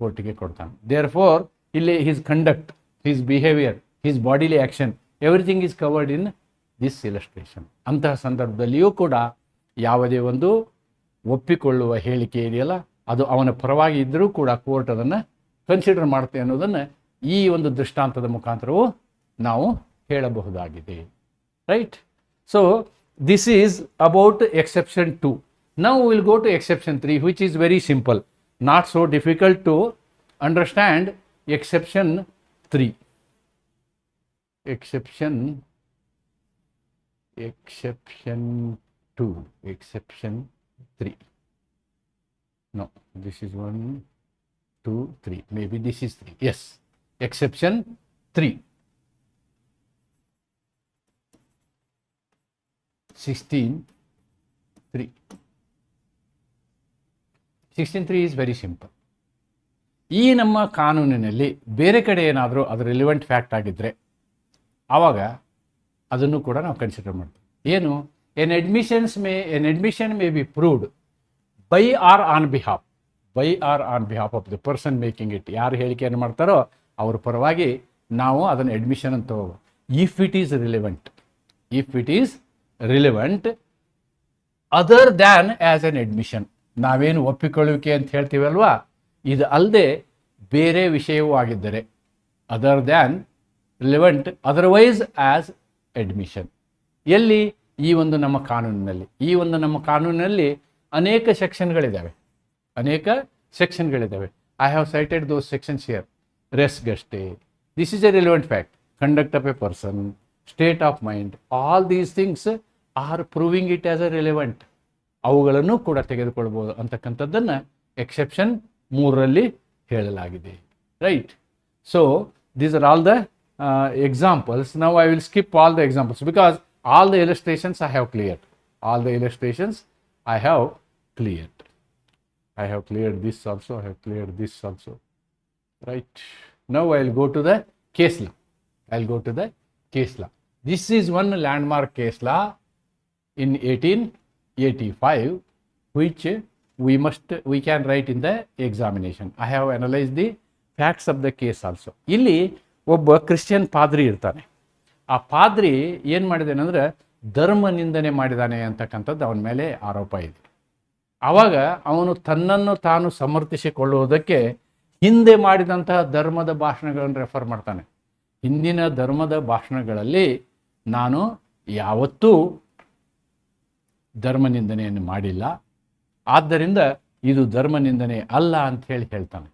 ಕೋರ್ಟಿಗೆ ಕೊಡ್ತಾನೆ. ದೇರ್ ಫೋರ್ ಇಲ್ಲಿ his conduct, his behaviour, his bodily action, everything is covered in this illustration. ಅಂತಹ ಸಂದರ್ಭದಲ್ಲಿಯೂ ಕೂಡ ಯಾವುದೇ ಒಂದು ಒಪ್ಪಿಕೊಳ್ಳುವ ಹೇಳಿಕೆ ಇದೆಯಲ್ಲ, ಅದು ಅವನ ಪರವಾಗಿ ಇದ್ದರೂ ಕೂಡ ಕೋರ್ಟ್ ಅದನ್ನು ಕನ್ಸಿಡರ್ ಮಾಡುತ್ತೆ ಅನ್ನೋದನ್ನು ಈ ಒಂದು ದೃಷ್ಟಾಂತದ ಮುಖಾಂತರವೂ ನಾವು ಹೇಳಬಹುದಾಗಿದೆ. Right? So this is about exception 2. Now we will go to exception 3, which is very simple, not so difficult to understand. Exception 3. Exception 2. Exception 3. No, this is 1, 2, 3. Maybe this is 3. Yes. Exception 3. 16.3. 16.3 is very simple. ಈ ನಮ್ಮ ಕಾನೂನಿನಲ್ಲಿ ಬೇರೆ ಕಡೆ ಏನಾದರೂ ಅದು relevant fact ಆಗಿದ್ದರೆ ಆವಾಗ ಅದನ್ನು ಕೂಡ ನಾವು ಕನ್ಸಿಡರ್ ಮಾಡ್ತೀವಿ. ಏನು, an admission may be proved by or on behalf of the person making it. ಯಾರು ಹೇಳಿಕೆಯನ್ನು ಮಾಡ್ತಾರೋ ಅವ್ರ ಪರವಾಗಿ ನಾವು ಅದನ್ನು ಅಡ್ಮಿಷನ್ ಅಂತ ತಗೋಬೋದು. If it is relevant other than as an admission. ನಾವೇನು ಒಪ್ಪಿಕೊಳ್ಳುವಿಕೆ ಅಂತ ಹೇಳ್ತೀವಲ್ವಾ, ಇದು ಅಲ್ಲದೆ ಬೇರೆ ವಿಷಯವೂ ಆಗಿದ್ದರೆ, other than relevant otherwise as admission. ಎಲ್ಲಿ, ಈ ಒಂದು ನಮ್ಮ ಕಾನೂನಿನಲ್ಲಿ ಅನೇಕ ಸೆಕ್ಷನ್ಗಳಿದ್ದಾವೆ. I have cited those sections here. Res gestae, this is a relevant fact. Conduct of a person, state of mind, all these things are proving it as a relevant. ಅವುಗಳನ್ನು ಕೂಡ ತೆಗೆದುಕೊಳ್ಬೋದು ಅಂತಕ್ಕಂಥದ್ದನ್ನು ಎಕ್ಸೆಪ್ಷನ್ 3ರಲ್ಲಿ ಹೇಳಲಾಗಿದೆ. Right? So these are all the examples. Now I will skip all the examples because all the illustrations I have cleared. I have cleared this also. Right? Now I will go to the case law. This is one landmark case law in 1885 which we can write in the examination. I have analyzed the facts of the case also. ಇಲ್ಲಿ ಒಬ್ಬ Christian ಪಾದ್ರಿ ಇರ್ತಾನೆ. ಆ ಪಾದ್ರಿ ಏನು ಮಾಡಿದಾನೆ ಅಂದರೆ ಧರ್ಮ ನಿಂದನೆ ಮಾಡಿದಾನೆ ಅಂತಕ್ಕಂಥದ್ದು ಅವನ ಮೇಲೆ ಆರೋಪ ಇದೆ. ಆವಾಗ ಅವನು ತನ್ನನ್ನು ತಾನು ಸಮರ್ಥಿಸಿಕೊಳ್ಳುವುದಕ್ಕೆ ಹಿಂದೆ ಮಾಡಿದಂತಹ ಧರ್ಮದ ಭಾಷಣಗಳನ್ನು ರೆಫರ್ ಮಾಡ್ತಾನೆ. ಹಿಂದಿನ ಧರ್ಮದ ಭಾಷಣಗಳಲ್ಲಿ ನಾನು ಯಾವತ್ತೂ ಧರ್ಮ ನಿಂದನೆಯನ್ನು ಮಾಡಿಲ್ಲ, ಆದ್ದರಿಂದ ಇದು ಧರ್ಮ ನಿಂದನೆ ಅಲ್ಲ ಅಂತ ಹೇಳ್ತಾನೆ.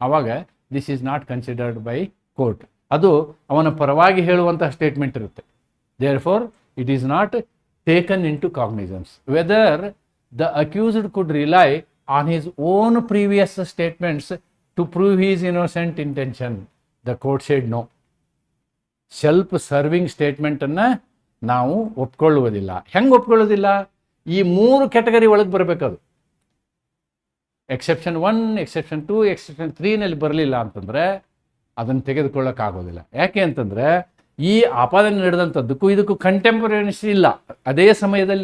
ಆವಾಗ this is not considered by court. ಅದು ಅವನ ಪರವಾಗಿ ಹೇಳುವಂತಹ ಸ್ಟೇಟ್ಮೆಂಟ್ ಇರುತ್ತೆ. Therefore it is not taken into cognizance. Whether the accused could rely on his own previous statements to prove his innocent intention, the court said no. Self serving ಸ್ಟೇಟ್ಮೆಂಟನ್ನು ನಾವು ಒಪ್ಕೊಳ್ಳುವುದಿಲ್ಲ. ಹೆಂಗೆ ಒಪ್ಕೊಳ್ಳೋದಿಲ್ಲ? ಈ 3 ಕ್ಯಾಟಗರಿ ಒಳಗೆ ಬರಬೇಕದು. Exception 1, exception 2, exception 3ನಲ್ಲಿ ಬರಲಿಲ್ಲ ಅಂತಂದರೆ ಅದನ್ನು ತೆಗೆದುಕೊಳ್ಳೋಕ್ಕಾಗೋದಿಲ್ಲ. ಯಾಕೆ ಅಂತಂದರೆ ಈ ಆಪಾದನೆ ನಡೆದಂಥದ್ದಕ್ಕೂ ಇದಕ್ಕೂ ಕಂಟೆಂಪರರಿಸ್ ಇಲ್ಲ, ಅದೇ ಸಮಯದಲ್ಲಿ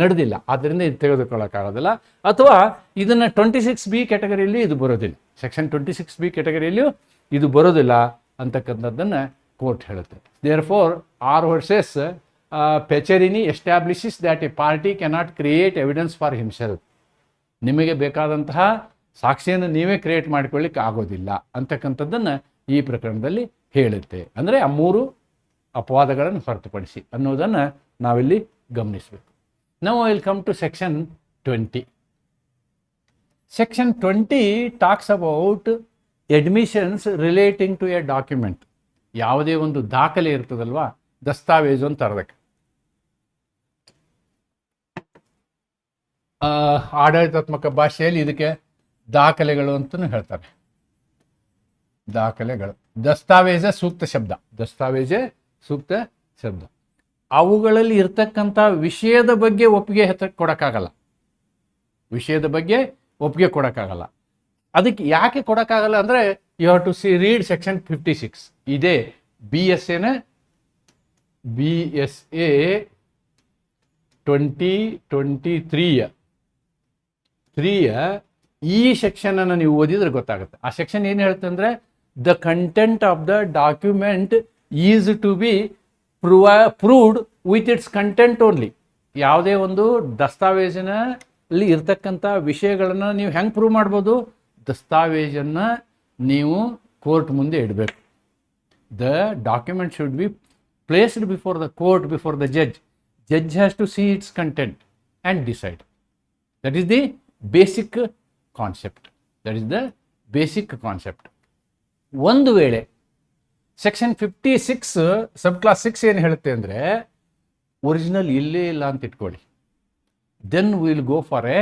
ನಡೆದಿಲ್ಲ. ಆದ್ದರಿಂದ ಇದು ತೆಗೆದುಕೊಳ್ಳೋಕ್ಕಾಗೋದಿಲ್ಲ. ಅಥವಾ ಇದನ್ನು 26B ಕ್ಯಾಟಗರಿಯಲ್ಲಿ ಇದು ಬರೋದಿಲ್ಲ, ಸೆಕ್ಷನ್ 26B ಕ್ಯಾಟಗರಿಯಲ್ಲಿಯೂ ಇದು ಬರೋದಿಲ್ಲ ಅಂತಕ್ಕಂಥದ್ದನ್ನು ಕೋರ್ಟ್ ಹೇಳುತ್ತೆ. Therefore R versus Petcherini establishes that a party cannot create evidence for himself. ನಿಮಗೆ ಬೇಕಾದಂತಹ ಸಾಕ್ಷಿಯನ್ನು ನೀವೇ ಕ್ರಿಯೇಟ್ ಮಾಡ್ಕೊಳ್ಳಿಕ್ಕೆ ಆಗೋದಿಲ್ಲ ಅಂತಕ್ಕಂಥದ್ದನ್ನು ಈ ಪ್ರಕರಣದಲ್ಲಿ ಹೇಳುತ್ತೆ. ಅಂದರೆ ಆ 3 ಅಪವಾದಗಳನ್ನು ಹೊರತುಪಡಿಸಿ ಅನ್ನೋದನ್ನು ನಾವಿಲ್ಲಿ ಗಮನಿಸಬೇಕು. ನಾವು will come to section 20. Section 20 talks about admissions relating to a document. ಯಾವುದೇ ಒಂದು ದಾಖಲೆ ಇರ್ತದಲ್ವಾ, ದಸ್ತಾವೇಜು ಅಂತ ಅರ್ಧಕ್ಕೆ. ಆಡಳಿತಾತ್ಮಕ ಭಾಷೆಯಲ್ಲಿ ಇದಕ್ಕೆ ದಾಖಲೆಗಳು ಅಂತಲೂ ಹೇಳ್ತಾರೆ. ದಾಖಲೆಗಳು, ದಸ್ತಾವೇಜ ಸೂಕ್ತ ಶಬ್ದ, ದಸ್ತಾವೇಜ ಸೂಕ್ತ ಶಬ್ದ. ಅವುಗಳಲ್ಲಿ ಇರ್ತಕ್ಕಂಥ ವಿಷಯದ ಬಗ್ಗೆ ಒಪ್ಪಿಗೆ ಕೊಡೋಕ್ಕಾಗಲ್ಲ, ವಿಷಯದ ಬಗ್ಗೆ ಒಪ್ಪಿಗೆ ಕೊಡೋಕ್ಕಾಗಲ್ಲ. ಅದಕ್ಕೆ ಯಾಕೆ ಕೊಡೋಕ್ಕಾಗಲ್ಲ ಅಂದರೆ you have to read section 56. ಇದೇ ಬಿ ಎಸ್ ಎ 2023 ಈ ಸೆಕ್ಷನನ್ನು ನೀವು ಓದಿದ್ರೆ ಗೊತ್ತಾಗುತ್ತೆ. ಆ ಸೆಕ್ಷನ್ ಏನು ಹೇಳುತ್ತೆ ಅಂದರೆ, the content of the document is to be proved with its content only. ಯಾವುದೇ ಒಂದು ದಸ್ತಾವೇಜಿನಲ್ಲಿ ಇರ್ತಕ್ಕಂಥ ವಿಷಯಗಳನ್ನು ನೀವು ಹೆಂಗೆ ಪ್ರೂವ್ ಮಾಡ್ಬೋದು? ದಸ್ತಾವೇಜನ್ನು ನೀವು ಕೋರ್ಟ್ ಮುಂದೆ ಇಡಬೇಕು. The document should be placed before the court, before the judge. Judge has to see its content and decide. That is the basic concept. That is the basic concept. ಒಂದು ವೇಳೆ section 56 ಸಬ್ class 6 ಏನು ಹೇಳುತ್ತೆ ಅಂದರೆ, original ಇಲ್ಲೇ ಇಲ್ಲ ಅಂತ ಇಟ್ಕೊಳ್ಳಿ, then will go for a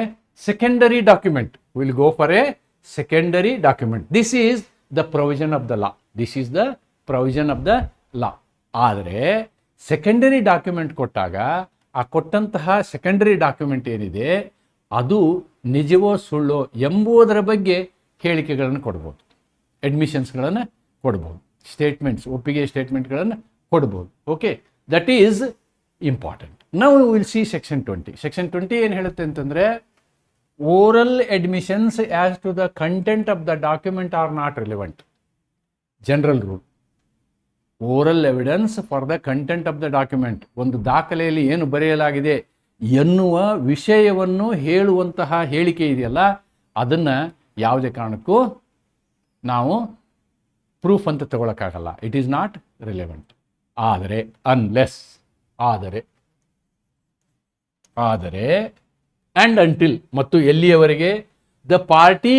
secondary document. Will go for a secondary document. This is the provision of the law. This is the provision of the law. ಆದರೆ ಸೆಕೆಂಡರಿ ಡಾಕ್ಯುಮೆಂಟ್ ಕೊಟ್ಟಾಗ ಆ ಕೊಟ್ಟಂತಹ ಸೆಕೆಂಡರಿ ಡಾಕ್ಯುಮೆಂಟ್ ಏನಿದೆ ಅದು ನಿಜವೋ ಸುಳ್ಳೋ ಎಂಬುದರ ಬಗ್ಗೆ ಹೇಳಿಕೆಗಳನ್ನು ಕೊಡ್ಬೋದು, ಅಡ್ಮಿಷನ್ಸ್ಗಳನ್ನು ಕೊಡ್ಬೋದು, ಸ್ಟೇಟ್ಮೆಂಟ್ಸ್, ಒಪ್ಪಿಗೆ ಸ್ಟೇಟ್ಮೆಂಟ್ಗಳನ್ನು ಕೊಡ್ಬೋದು. Okay, that is important. ನಾವು ವಿಲ್ ಸಿ ಸೆಕ್ಷನ್ 20. ಸೆಕ್ಷನ್ 20 ಏನು ಹೇಳುತ್ತೆ ಅಂತಂದರೆ, oral admissions as to the content of the document are not relevant. General rule. Oral evidence for the content of the document. ಒಂದು ದಾಖಲೆಯಲ್ಲಿ ಏನು ಬರೆಯಲಾಗಿದೆ ಎನ್ನುವ ವಿಷಯವನ್ನು ಹೇಳುವಂತಹ ಹೇಳಿಕೆ ಇದೆಯಲ್ಲ, ಅದನ್ನು ಯಾವುದೇ ಕಾರಣಕ್ಕೂ ನಾವು ಪ್ರೂಫ್ ಅಂತ ತಗೊಳಕ್ಕಾಗಲ್ಲ. It is not relevant. ಆದರೆ ಅನ್ಲೆಸ್, ಆದರೆ ಆ್ಯಂಡ್ ಅಂಟಿಲ್, ಮತ್ತು ಎಲ್ಲಿಯವರೆಗೆ, the party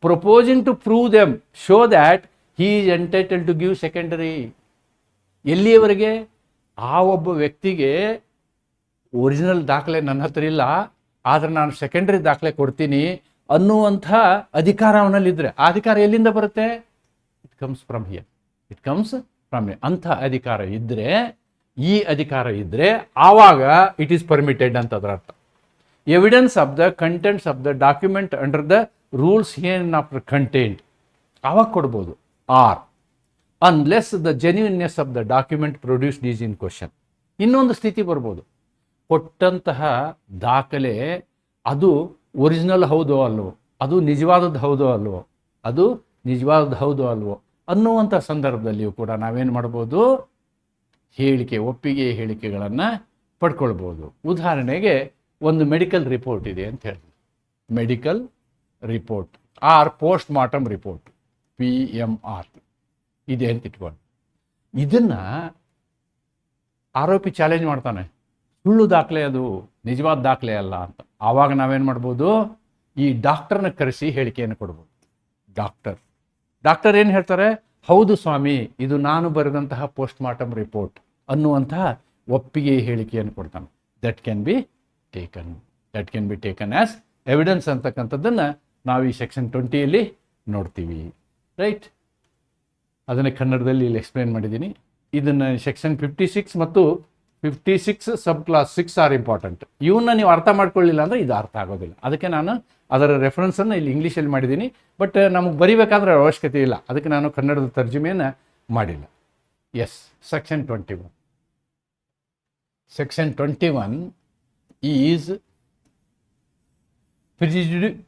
proposing to prove them show that he is entitle to give secondary. ಎಲ್ಲಿಯವರೆಗೆ? ಆ ಒಬ್ಬ ವ್ಯಕ್ತಿಗೆ ಒರಿಜಿನಲ್ ದಾಖಲೆ ನನ್ನ ಹತ್ರ ಇಲ್ಲ, ಆದರೆ ನಾನು ಸೆಕೆಂಡರಿ ದಾಖಲೆ ಕೊಡ್ತೀನಿ ಅನ್ನುವಂಥ ಅಧಿಕಾರ ಅವನಲ್ಲಿದ್ದರೆ, ಆ ಅಧಿಕಾರ ಎಲ್ಲಿಂದ ಬರುತ್ತೆ? It comes from here. It comes from here. ಅಂಥ ಅಧಿಕಾರ ಇದ್ದರೆ, ಈ ಅಧಿಕಾರ ಇದ್ದರೆ ಆವಾಗ ಇಟ್ ಈಸ್ ಪರ್ಮಿಟೆಡ್ ಅಂತ ಅದರ ಅರ್ಥ. Evidence of the contents of the document under the rules an of content ಆವಾಗ ಕೊಡ್ಬೋದು. Or unless the genuineness of the document produced is in question. ಇನ್ನೊಂದು ಸ್ಥಿತಿ ಬರ್ಬೋದು, ಕೊಟ್ಟಂತಹ ದಾಖಲೆ ಅದು ಒರಿಜಿನಲ್ ಹೌದೋ ಅಲ್ವೋ, ಅದು ನಿಜವಾದದ್ದು ಹೌದೋ ಅಲ್ವೋ, ಅದು ನಿಜವಾದದ್ದು ಹೌದೋ ಅಲ್ವೋ ಅನ್ನುವಂಥ ಸಂದರ್ಭದಲ್ಲಿಯೂ ಕೂಡ ನಾವೇನು ಮಾಡ್ಬೋದು? ಹೇಳಿಕೆ, ಒಪ್ಪಿಗೆ ಹೇಳಿಕೆಗಳನ್ನು ಪಡ್ಕೊಳ್ಬೋದು. ಉದಾಹರಣೆಗೆ ಒಂದು ಮೆಡಿಕಲ್ ರಿಪೋರ್ಟ್ ಇದೆ ಅಂತ ಹೇಳಿದ್ವಿ. Medical report or post mortem report, PMR ಇದೆ ಅಂತ ಇಟ್ಕೊಂಡು, ಇದನ್ನು ಆರೋಪಿ ಚಾಲೆಂಜ್ ಮಾಡ್ತಾನೆ, ಸುಳ್ಳು ದಾಖಲೆ, ಅದು ನಿಜವಾದ ದಾಖಲೆ ಅಲ್ಲ ಅಂತ. ಆವಾಗ ನಾವೇನು ಮಾಡ್ಬೋದು? ಈ ಡಾಕ್ಟರ್ನ ಕರೆಸಿ ಹೇಳಿಕೆಯನ್ನು ಕೊಡ್ಬೋದು. ಡಾಕ್ಟರ್ ಏನು ಹೇಳ್ತಾರೆ? ಹೌದು ಸ್ವಾಮಿ, ಇದು ನಾನು ಬರೆದಂತಹ ಪೋಸ್ಟ್ ಮಾರ್ಟಮ್ ರಿಪೋರ್ಟ್ ಅನ್ನುವಂತಹ ಒಪ್ಪಿಗೆ ಹೇಳಿಕೆಯನ್ನು ಕೊಡ್ತಾನೆ. That can be taken as evidence ಅಂತಕ್ಕಂಥದ್ದನ್ನು ನಾವು ಈ ಸೆಕ್ಷನ್ 20ಯಲ್ಲಿ ನೋಡ್ತೀವಿ. ರೈಟ್, ಅದನ್ನು ಕನ್ನಡದಲ್ಲಿ ಇಲ್ಲಿ ಎಕ್ಸ್ಪ್ಲೇನ್ ಮಾಡಿದ್ದೀನಿ. ಇದನ್ನು ಸೆಕ್ಷನ್ 56 ಮತ್ತು 56 ಸಬ್ ಕ್ಲಾಸ್ 6 ಆರ್ ಇಂಪಾರ್ಟೆಂಟ್. ಇವನ್ನ ನೀವು ಅರ್ಥ ಮಾಡ್ಕೊಳ್ಳಿಲ್ಲ ಅಂದರೆ ಇದು ಅರ್ಥ ಆಗೋದಿಲ್ಲ. ಅದಕ್ಕೆ ನಾನು ಅದರ ರೆಫರೆನ್ಸನ್ನು ಇಲ್ಲಿ ಇಂಗ್ಲೀಷಲ್ಲಿ ಮಾಡಿದ್ದೀನಿ. ಬಟ್ ನಮಗೆ ಬರಿಬೇಕಾದ್ರೆ ಅವಶ್ಯಕತೆ ಇಲ್ಲ, ಅದಕ್ಕೆ ನಾನು ಕನ್ನಡದ ತರ್ಜುಮೆಯನ್ನು ಮಾಡಿಲ್ಲ. Yes, section 21. Section 21 is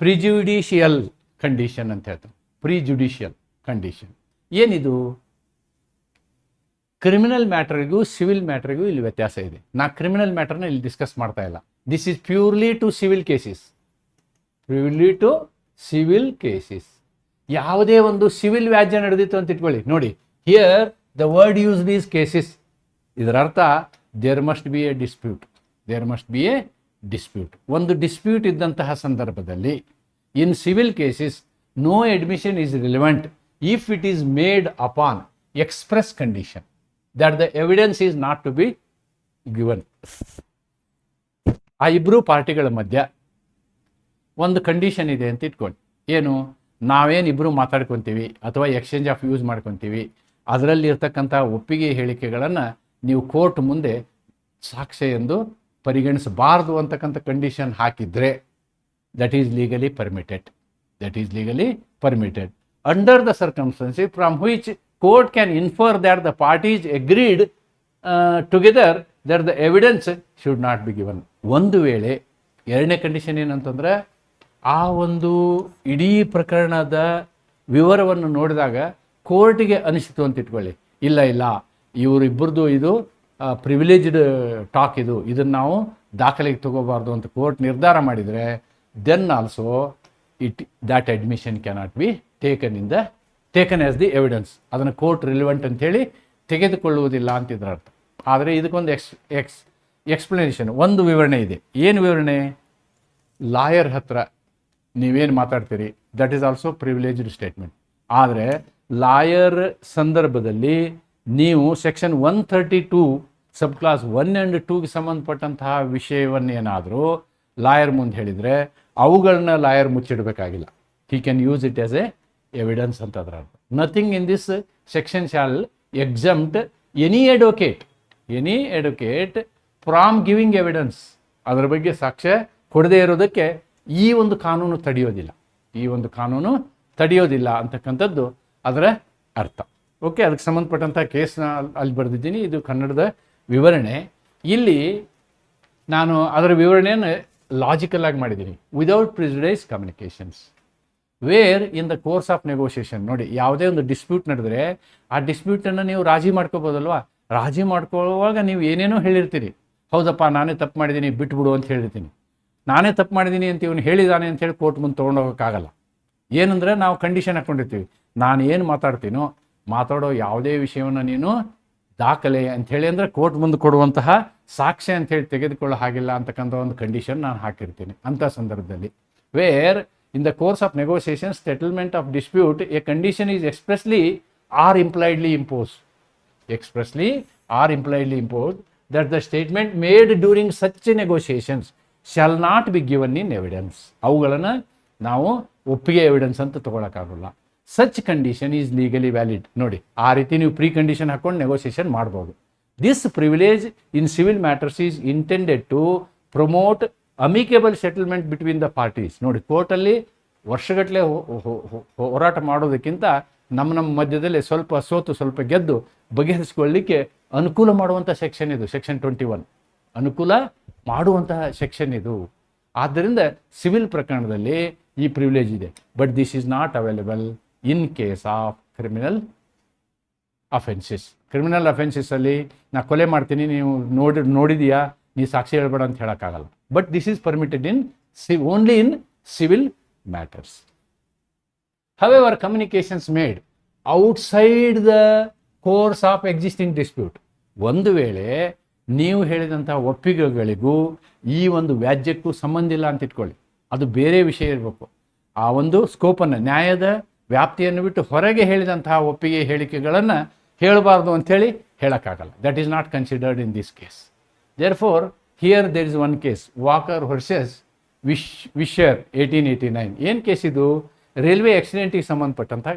prejudicial condition ಅಂತ ಹೇಳ್ತಾರೆ. ಪ್ರಿಜುಡಿಷಿಯಲ್ ಕಂಡೀಷನ್ ಏನಿದು? ಕ್ರಿಮಿನಲ್ ಮ್ಯಾಟರ್ಗೂ ಸಿವಿಲ್ ಮ್ಯಾಟರ್ಗೂ ಇಲ್ಲಿ ವ್ಯತ್ಯಾಸ ಇದೆ. ನಾ ಕ್ರಿಮಿನಲ್ ಮ್ಯಾಟರ್ನ ಇಲ್ಲಿ ಡಿಸ್ಕಸ್ ಮಾಡ್ತಾ ಇಲ್ಲ. This is purely to civil cases. Purely to civil cases. ಯಾವುದೇ ಒಂದು ಸಿವಿಲ್ ವ್ಯಾಜ್ಯ ನಡೆದಿತ್ತು ಅಂತ ಇಟ್ಕೊಳ್ಳಿ, ನೋಡಿ here the word used is cases. ಇದರ ಅರ್ಥ there must be a dispute, there must be a dispute. ಒಂದು ಡಿಸ್ಪ್ಯೂಟ್ ಇದ್ದಂತಹ ಸಂದರ್ಭದಲ್ಲಿ in civil cases no admission is relevant if it is made upon express condition that the evidence is not to be given. ಆ ಇಬ್ಬರು ಪಾರ್ಟಿಗಳ ಮಧ್ಯ ಒಂದು condition ಇದೆ ಅಂತ ಇಟ್ಕೊಂಡು, ಏನು, ನಾವೇನಿಬ್ಬರು ಮಾತಾಡ್ಕೊತೀವಿ ಅಥವಾ ಎಕ್ಸ್ಚೇಂಜ್ ಆಫ್ ಯೂಸ್ ಮಾಡ್ಕೊತೀವಿ, ಅದರಲ್ಲಿ ಇರ್ತಕ್ಕಂಥ ಒಪ್ಪಿಗೆ ಹೇಳಿಕೆಗಳನ್ನು ನೀವು ಕೋರ್ಟ್ ಮುಂದೆ ಸಾಕ್ಷ್ಯ ಎಂದು ಪರಿಗಣಿಸಬಾರ್ದು ಅಂತಕ್ಕಂಥ ಕಂಡೀಷನ್ ಹಾಕಿದರೆ that is legally permitted, that is legally permitted under the circumstances from which court can infer that the parties agreed together that the evidence should not be given. ಒಂದು ವೇಳೆ ಎರಡನೇ ಕಂಡೀಷನ್ ಏನಂತಂದರೆ, ಆ ಒಂದು ಇಡೀ ಪ್ರಕರಣದ ವಿವರವನ್ನು ನೋಡಿದಾಗ ಕೋರ್ಟಿಗೆ ಅನಿಸಿತು ಅಂತ ಇಟ್ಕೊಳ್ಳಿ, ಇಲ್ಲ ಇಲ್ಲ ಇವರಿಬ್ಬರದು ಇದು ಪ್ರಿವಿಲೇಜ್ಡ್ ಟಾಕ್, ಇದನ್ನು ನಾವು ದಾಖಲೆಗೆ ತಗೋಬಾರ್ದು ಅಂತ ಕೋರ್ಟ್ ನಿರ್ಧಾರ ಮಾಡಿದರೆ, then also that admission cannot be taken as the evidence. ಅದನ್ನು ಕೋರ್ಟ್ ರಿಲಿವೆಂಟ್ ಅಂಥೇಳಿ ತೆಗೆದುಕೊಳ್ಳುವುದಿಲ್ಲ ಅಂತಿದ್ರ ಅರ್ಥ. ಆದರೆ ಇದಕ್ಕೊಂದು ಎಕ್ಸ್ಪ್ಲನೇಷನ್, ಒಂದು ವಿವರಣೆ ಇದೆ. ಏನು ವಿವರಣೆ? ಲಾಯರ್ ಹತ್ರ ನೀವೇನು ಮಾತಾಡ್ತೀರಿ that is also privileged statement. ಆದರೆ ಲಾಯರ್ ಸಂದರ್ಭದಲ್ಲಿ ನೀವು ಸೆಕ್ಷನ್ 132 ಸಬ್ ಕ್ಲಾಸ್ 1 and 2ಗೆ ಸಂಬಂಧಪಟ್ಟಂತಹ ವಿಷಯವನ್ನೇನಾದರೂ ಲಾಯರ್ ಮುಂದೆ ಹೇಳಿದರೆ ಅವುಗಳನ್ನ ಲಾಯರ್ ಮುಚ್ಚಿಡಬೇಕಾಗಿಲ್ಲ. He can use it as a evidence ಅಂತ ಅದರ ಅರ್ಥ. Nothing in this section shall exempt any advocate from giving evidence. ಅದರ ಬಗ್ಗೆ ಸಾಕ್ಷ್ಯ ಕೊಡದೇ ಇರೋದಕ್ಕೆ ಈ ಒಂದು ಕಾನೂನು ತಡೆಯೋದಿಲ್ಲ ಅಂತಕ್ಕಂಥದ್ದು ಅದರ ಅರ್ಥ. ಓಕೆ, ಅದಕ್ಕೆ ಸಂಬಂಧಪಟ್ಟಂಥ ಕೇಸ್ನ ಅಲ್ಲಿ ಬರೆದಿದ್ದೀನಿ, ಇದು ಕನ್ನಡದ ವಿವರಣೆ. ಇಲ್ಲಿ ನಾನು ಅದರ ವಿವರಣೆಯನ್ನು ಲಾಜಿಕಲ್ ಆಗಿ ಮಾಡಿದ್ದೀನಿ. Without prejudice communications where in the course of negotiation. ನೋಡಿ, ಯಾವುದೇ ಒಂದು ಡಿಸ್ಪ್ಯೂಟ್ ನಡೆದರೆ ಆ ಡಿಸ್ಪ್ಯೂಟನ್ನು ನೀವು ರಾಜಿ ಮಾಡ್ಕೋಬೋದಲ್ವಾ. ರಾಜಿ ಮಾಡ್ಕೊಳ್ಳುವಾಗ ನೀವು ಏನೇನೋ ಹೇಳಿರ್ತೀರಿ, ಹೌದಪ್ಪ ನಾನೇ ತಪ್ಪು ಮಾಡಿದ್ದೀನಿ ಬಿಟ್ಬಿಡು ಅಂತ ಹೇಳಿರ್ತೀನಿ. ನಾನೇ ತಪ್ಪು ಮಾಡಿದ್ದೀನಿ ಅಂತ ಇವನು ಹೇಳಿದ್ದಾನೆ ಅಂತೇಳಿ ಕೋರ್ಟ್ ಮುಂದೆ ತೊಗೊಂಡೋಗೋಕ್ಕಾಗಲ್ಲ. ಏನಂದರೆ ನಾವು ಕಂಡೀಷನ್ ಹಾಕ್ಕೊಂಡಿರ್ತೀವಿ, ನಾನು ಏನು ಮಾತಾಡ್ತೀನೋ ಮಾತಾಡೋ ಯಾವುದೇ ವಿಷಯವನ್ನು ನೀನು ದಾಖಲೆ ಅಂಥೇಳಿ ಅಂದರೆ ಕೋರ್ಟ್ ಮುಂದೆ ಕೊಡುವಂತಹ ಸಾಕ್ಷ್ಯ ಅಂಥೇಳಿ ತೆಗೆದುಕೊಳ್ಳೋ ಹಾಗಿಲ್ಲ ಅಂತಕ್ಕಂಥ ಒಂದು ಕಂಡೀಷನ್ ನಾನು ಹಾಕಿರ್ತೀನಿ. ಅಂಥ ಸಂದರ್ಭದಲ್ಲಿ where in the course of negotiation settlement of dispute a condition is expressly or impliedly impose that the statement made during such negotiations shall not be given in evidence. ಅವುಗಳನ್ನು ನಾವು ಒಪ್ಪಿಗೆ ಎವಿಡೆನ್ಸ್ ಅಂತ ತೊಗೊಳಕ್ಕಾಗಲ್ಲ. Such condition is legally valid. ನೋಡಿ, ಆ ರೀತಿ ನೀವು precondition ಹಾಕೊಂಡು ನೆಗೋಸಿಯೇಷನ್ ಮಾಡ್ಬೋದು. This privilege in civil matters is intended to promote amicable settlement between the parties. ನೋಡಿ, ಕೋರ್ಟಲ್ಲಿ ವರ್ಷಗಟ್ಟಲೆ ಹೋರಾಟ ಮಾಡೋದಕ್ಕಿಂತ ನಮ್ಮ ಮಧ್ಯದಲ್ಲಿ ಸ್ವಲ್ಪ ಸೋತು ಸ್ವಲ್ಪ ಗೆದ್ದು ಬಗೆಹರಿಸ್ಕೊಳ್ಳಿಕ್ಕೆ ಅನುಕೂಲ ಮಾಡುವಂಥ ಸೆಕ್ಷನ್ ಇದು. ಸೆಕ್ಷನ್ 21 ಅನುಕೂಲ ಮಾಡುವಂತಹ ಸೆಕ್ಷನ್ ಇದು. ಆದ್ದರಿಂದ ಸಿವಿಲ್ ಪ್ರಕರಣದಲ್ಲಿ ಈ ಪ್ರಿವಿಲೇಜ್ ಇದೆ. But this is not available in case of criminal ಅಫೆನ್ಸಸ್ಸಲ್ಲಿ ನಾ ಕೊಲೆ ಮಾಡ್ತೀನಿ, ನೀವು ನೋಡಿದೀಯಾ, ನೀ ಸಾಕ್ಷಿ ಹೇಳ್ಬೇಡ ಅಂತ ಹೇಳೋಕ್ಕಾಗಲ್ಲ. But this is permitted only in civil matters. However, communications made outside the course of existing dispute, ಒಂದು ವೇಳೆ ನೀವು ಹೇಳಿದಂಥ ಒಪ್ಪಿಗೆಗಳಿಗೂ ಈ ಒಂದು ವ್ಯಾಜ್ಯಕ್ಕೂ ಸಂಬಂಧ ಇಲ್ಲ ಅಂತ ಇಟ್ಕೊಳ್ಳಿ, ಅದು ಬೇರೆ ವಿಷಯ ಇರಬೇಕು. ಆ ಒಂದು ಸ್ಕೋಪನ್ನು, ನ್ಯಾಯದ ವ್ಯಾಪ್ತಿಯನ್ನು ಬಿಟ್ಟು ಹೊರಗೆ ಹೇಳಿದಂತಹ ಒಪ್ಪಿಗೆ ಹೇಳಿಕೆಗಳನ್ನು ಹೇಳಬಾರ್ದು ಅಂಥೇಳಿ ಹೇಳೋಕ್ಕಾಗಲ್ಲ. That is not considered in this case. Therefore here there is one case, walker versus wisher 1889. ಏನು ಕೇಸ್ ಇದು? ರೈಲ್ವೆ ಆಕ್ಸಿಡೆಂಟಿಗೆ ಸಂಬಂಧಪಟ್ಟಂತಹ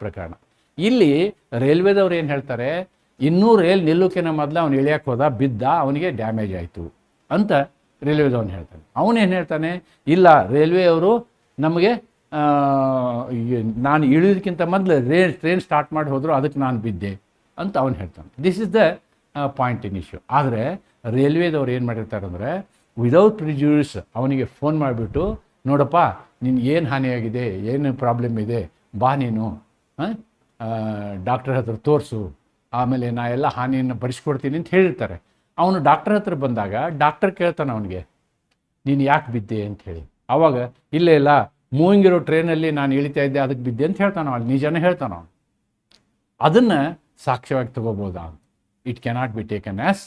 ಪ್ರಕರಣ. ಇಲ್ಲಿ ರೈಲ್ವೆದವ್ರು ಏನು ಹೇಳ್ತಾರೆ, ಇನ್ನೂ ರೈಲ್ ನಿಲ್ಲೋಕಿನ ಮೊದಲು ಅವ್ನು ಇಳಿಯಕ್ಕೆ ಹೋದ, ಬಿದ್ದ, ಅವನಿಗೆ ಡ್ಯಾಮೇಜ್ ಆಯಿತು ಅಂತ ರೈಲ್ವೆದವನು ಹೇಳ್ತಾನೆ. ಅವನೇನು ಹೇಳ್ತಾನೆ, ಇಲ್ಲ ರೈಲ್ವೆಯವರು ನಮಗೆ ನಾನು ಇಳಿಯೋದಕ್ಕಿಂತ ಮೊದಲು ಟ್ರೈನ್ ಸ್ಟಾರ್ಟ್ ಮಾಡಿ ಹೋದರು, ಅದಕ್ಕೆ ನಾನು ಬಿದ್ದೆ ಅಂತ ಅವನು ಹೇಳ್ತಾನೆ. This is the point in issue. ಆದರೆ ರೈಲ್ವೆದವ್ರು ಏನು ಮಾಡಿರ್ತಾರೆ ಅಂದರೆ, ವಿದೌಟ್ ಪ್ರಿಜ್ಯೂಡಿಸ್ ಅವನಿಗೆ ಫೋನ್ ಮಾಡಿಬಿಟ್ಟು, ನೋಡಪ್ಪ ನಿನ್ಗೆ ಏನು ಹಾನಿಯಾಗಿದೆ, ಏನು ಪ್ರಾಬ್ಲಮ್ ಇದೆ, ಬಾ ನೀನು ಡಾಕ್ಟರ್ ಹತ್ರ ತೋರಿಸು, ಆಮೇಲೆ ನಾ ಎಲ್ಲ ಹಾನಿಯನ್ನು ಭರಿಸ್ಕೊಡ್ತೀನಿ ಅಂತ ಹೇಳಿರ್ತಾರೆ. ಅವನು ಡಾಕ್ಟರ್ ಹತ್ರ ಬಂದಾಗ ಡಾಕ್ಟರ್ ಕೇಳ್ತಾನೆ ಅವನಿಗೆ, ನೀನು ಯಾಕೆ ಬಿದ್ದೆ ಅಂತ ಹೇಳಿ. ಆವಾಗ ಇಲ್ಲ ಮೂವಿಂಗ್ ಇರೋ ಟ್ರೈನಲ್ಲಿ ನಾನು ಇಳಿತಾ ಇದ್ದೆ ಅದಕ್ಕೆ ಬಿದ್ದೆ ಅಂತ ಹೇಳ್ತಾನೆ, ಅಲ್ಲಿ ನಿಜನೇ ಹೇಳ್ತಾನೆ ಅವನು. ಅದನ್ನು ಸಾಕ್ಷ್ಯವಾಗಿ ತಗೋಬೋದಾ? It cannot be taken as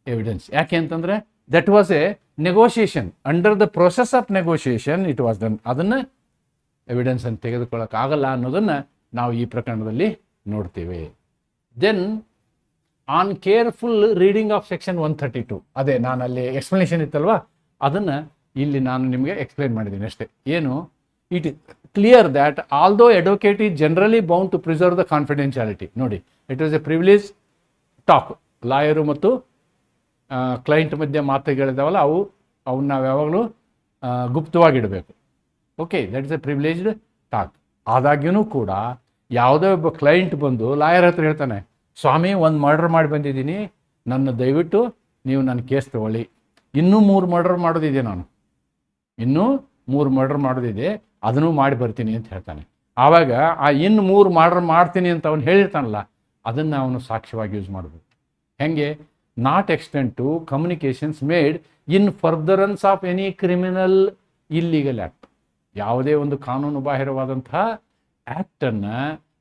evidence. ಯಾಕೆ ಅಂತಂದರೆ that was a negotiation, under the process of negotiation it was done. ಅದನ್ನು ಎವಿಡೆನ್ಸ್ ಅಂತ ತೆಗೆದುಕೊಳ್ಳೋಕ್ಕಾಗಲ್ಲ ಅನ್ನೋದನ್ನು ನಾವು ಈ ಪ್ರಕರಣದಲ್ಲಿ ನೋಡ್ತೀವಿ. Then on careful reading of section 132, ಅದೇ ನಾನು ಅಲ್ಲಿ ಎಕ್ಸ್ಪ್ಲನೇಷನ್ ಇತ್ತಲ್ವ, ಅದನ್ನು ಇಲ್ಲಿ ನಾನು ನಿಮಗೆ ಎಕ್ಸ್ಪ್ಲೈನ್ ಮಾಡಿದ್ದೀನಿ ಅಷ್ಟೇ. ಏನು, it clear that although advocate is generally bound to preserve the confidentiality. ನೋಡಿ, it was a privilege talk. Lawyer ಮತ್ತು ಕ್ಲೈಂಟ್ ಮಧ್ಯೆ ಮಾತುಗಳಿದಾವಲ್ಲ, ಅವನ್ನ ನಾವು ಯಾವಾಗಲೂ ಗುಪ್ತವಾಗಿಡಬೇಕು. Okay, that is a privileged talk. ಆದಾಗ್ಯೂ ಕೂಡ ಯಾವುದೇ ಒಬ್ಬ ಕ್ಲೈಂಟ್ ಬಂದು ಲಾಯರ್ ಹತ್ರ ಹೇಳ್ತಾನೆ, ಸ್ವಾಮಿ ಒಂದು ಮರ್ಡರ್ ಮಾಡಿ ಬಂದಿದ್ದೀನಿ, ದಯವಿಟ್ಟು ನೀವು ನನ್ನ ಕೇಸ್ ತಗೊಳ್ಳಿ, ಇನ್ನೂ 3 ಮರ್ಡರ್ ಮಾಡೋದಿದೆ, ಇನ್ನೂ 3 ಮರ್ಡರ್ ಮಾಡೋದಿದೆ, ಅದನ್ನು ಮಾಡಿ ಬರ್ತೀನಿ ಅಂತ ಹೇಳ್ತಾನೆ. ಆವಾಗ ಆ ಇನ್ನು 3 ಮರ್ಡರ್ ಮಾಡ್ತೀನಿ ಅಂತ ಅವನು ಹೇಳಿರ್ತಾನಲ್ಲ, ಅದನ್ನು ಅವನು ಸಾಕ್ಷ್ಯವಾಗಿ ಯೂಸ್ ಮಾಡಬೇಕು. ಹೆಂಗೆ? Not extend to communications made in furtherance of any criminal illegal act. ಯಾವುದೇ ಒಂದು ಕಾನೂನು ಬಾಹಿರವಾದಂತಹ ಆ್ಯಕ್ಟನ್ನು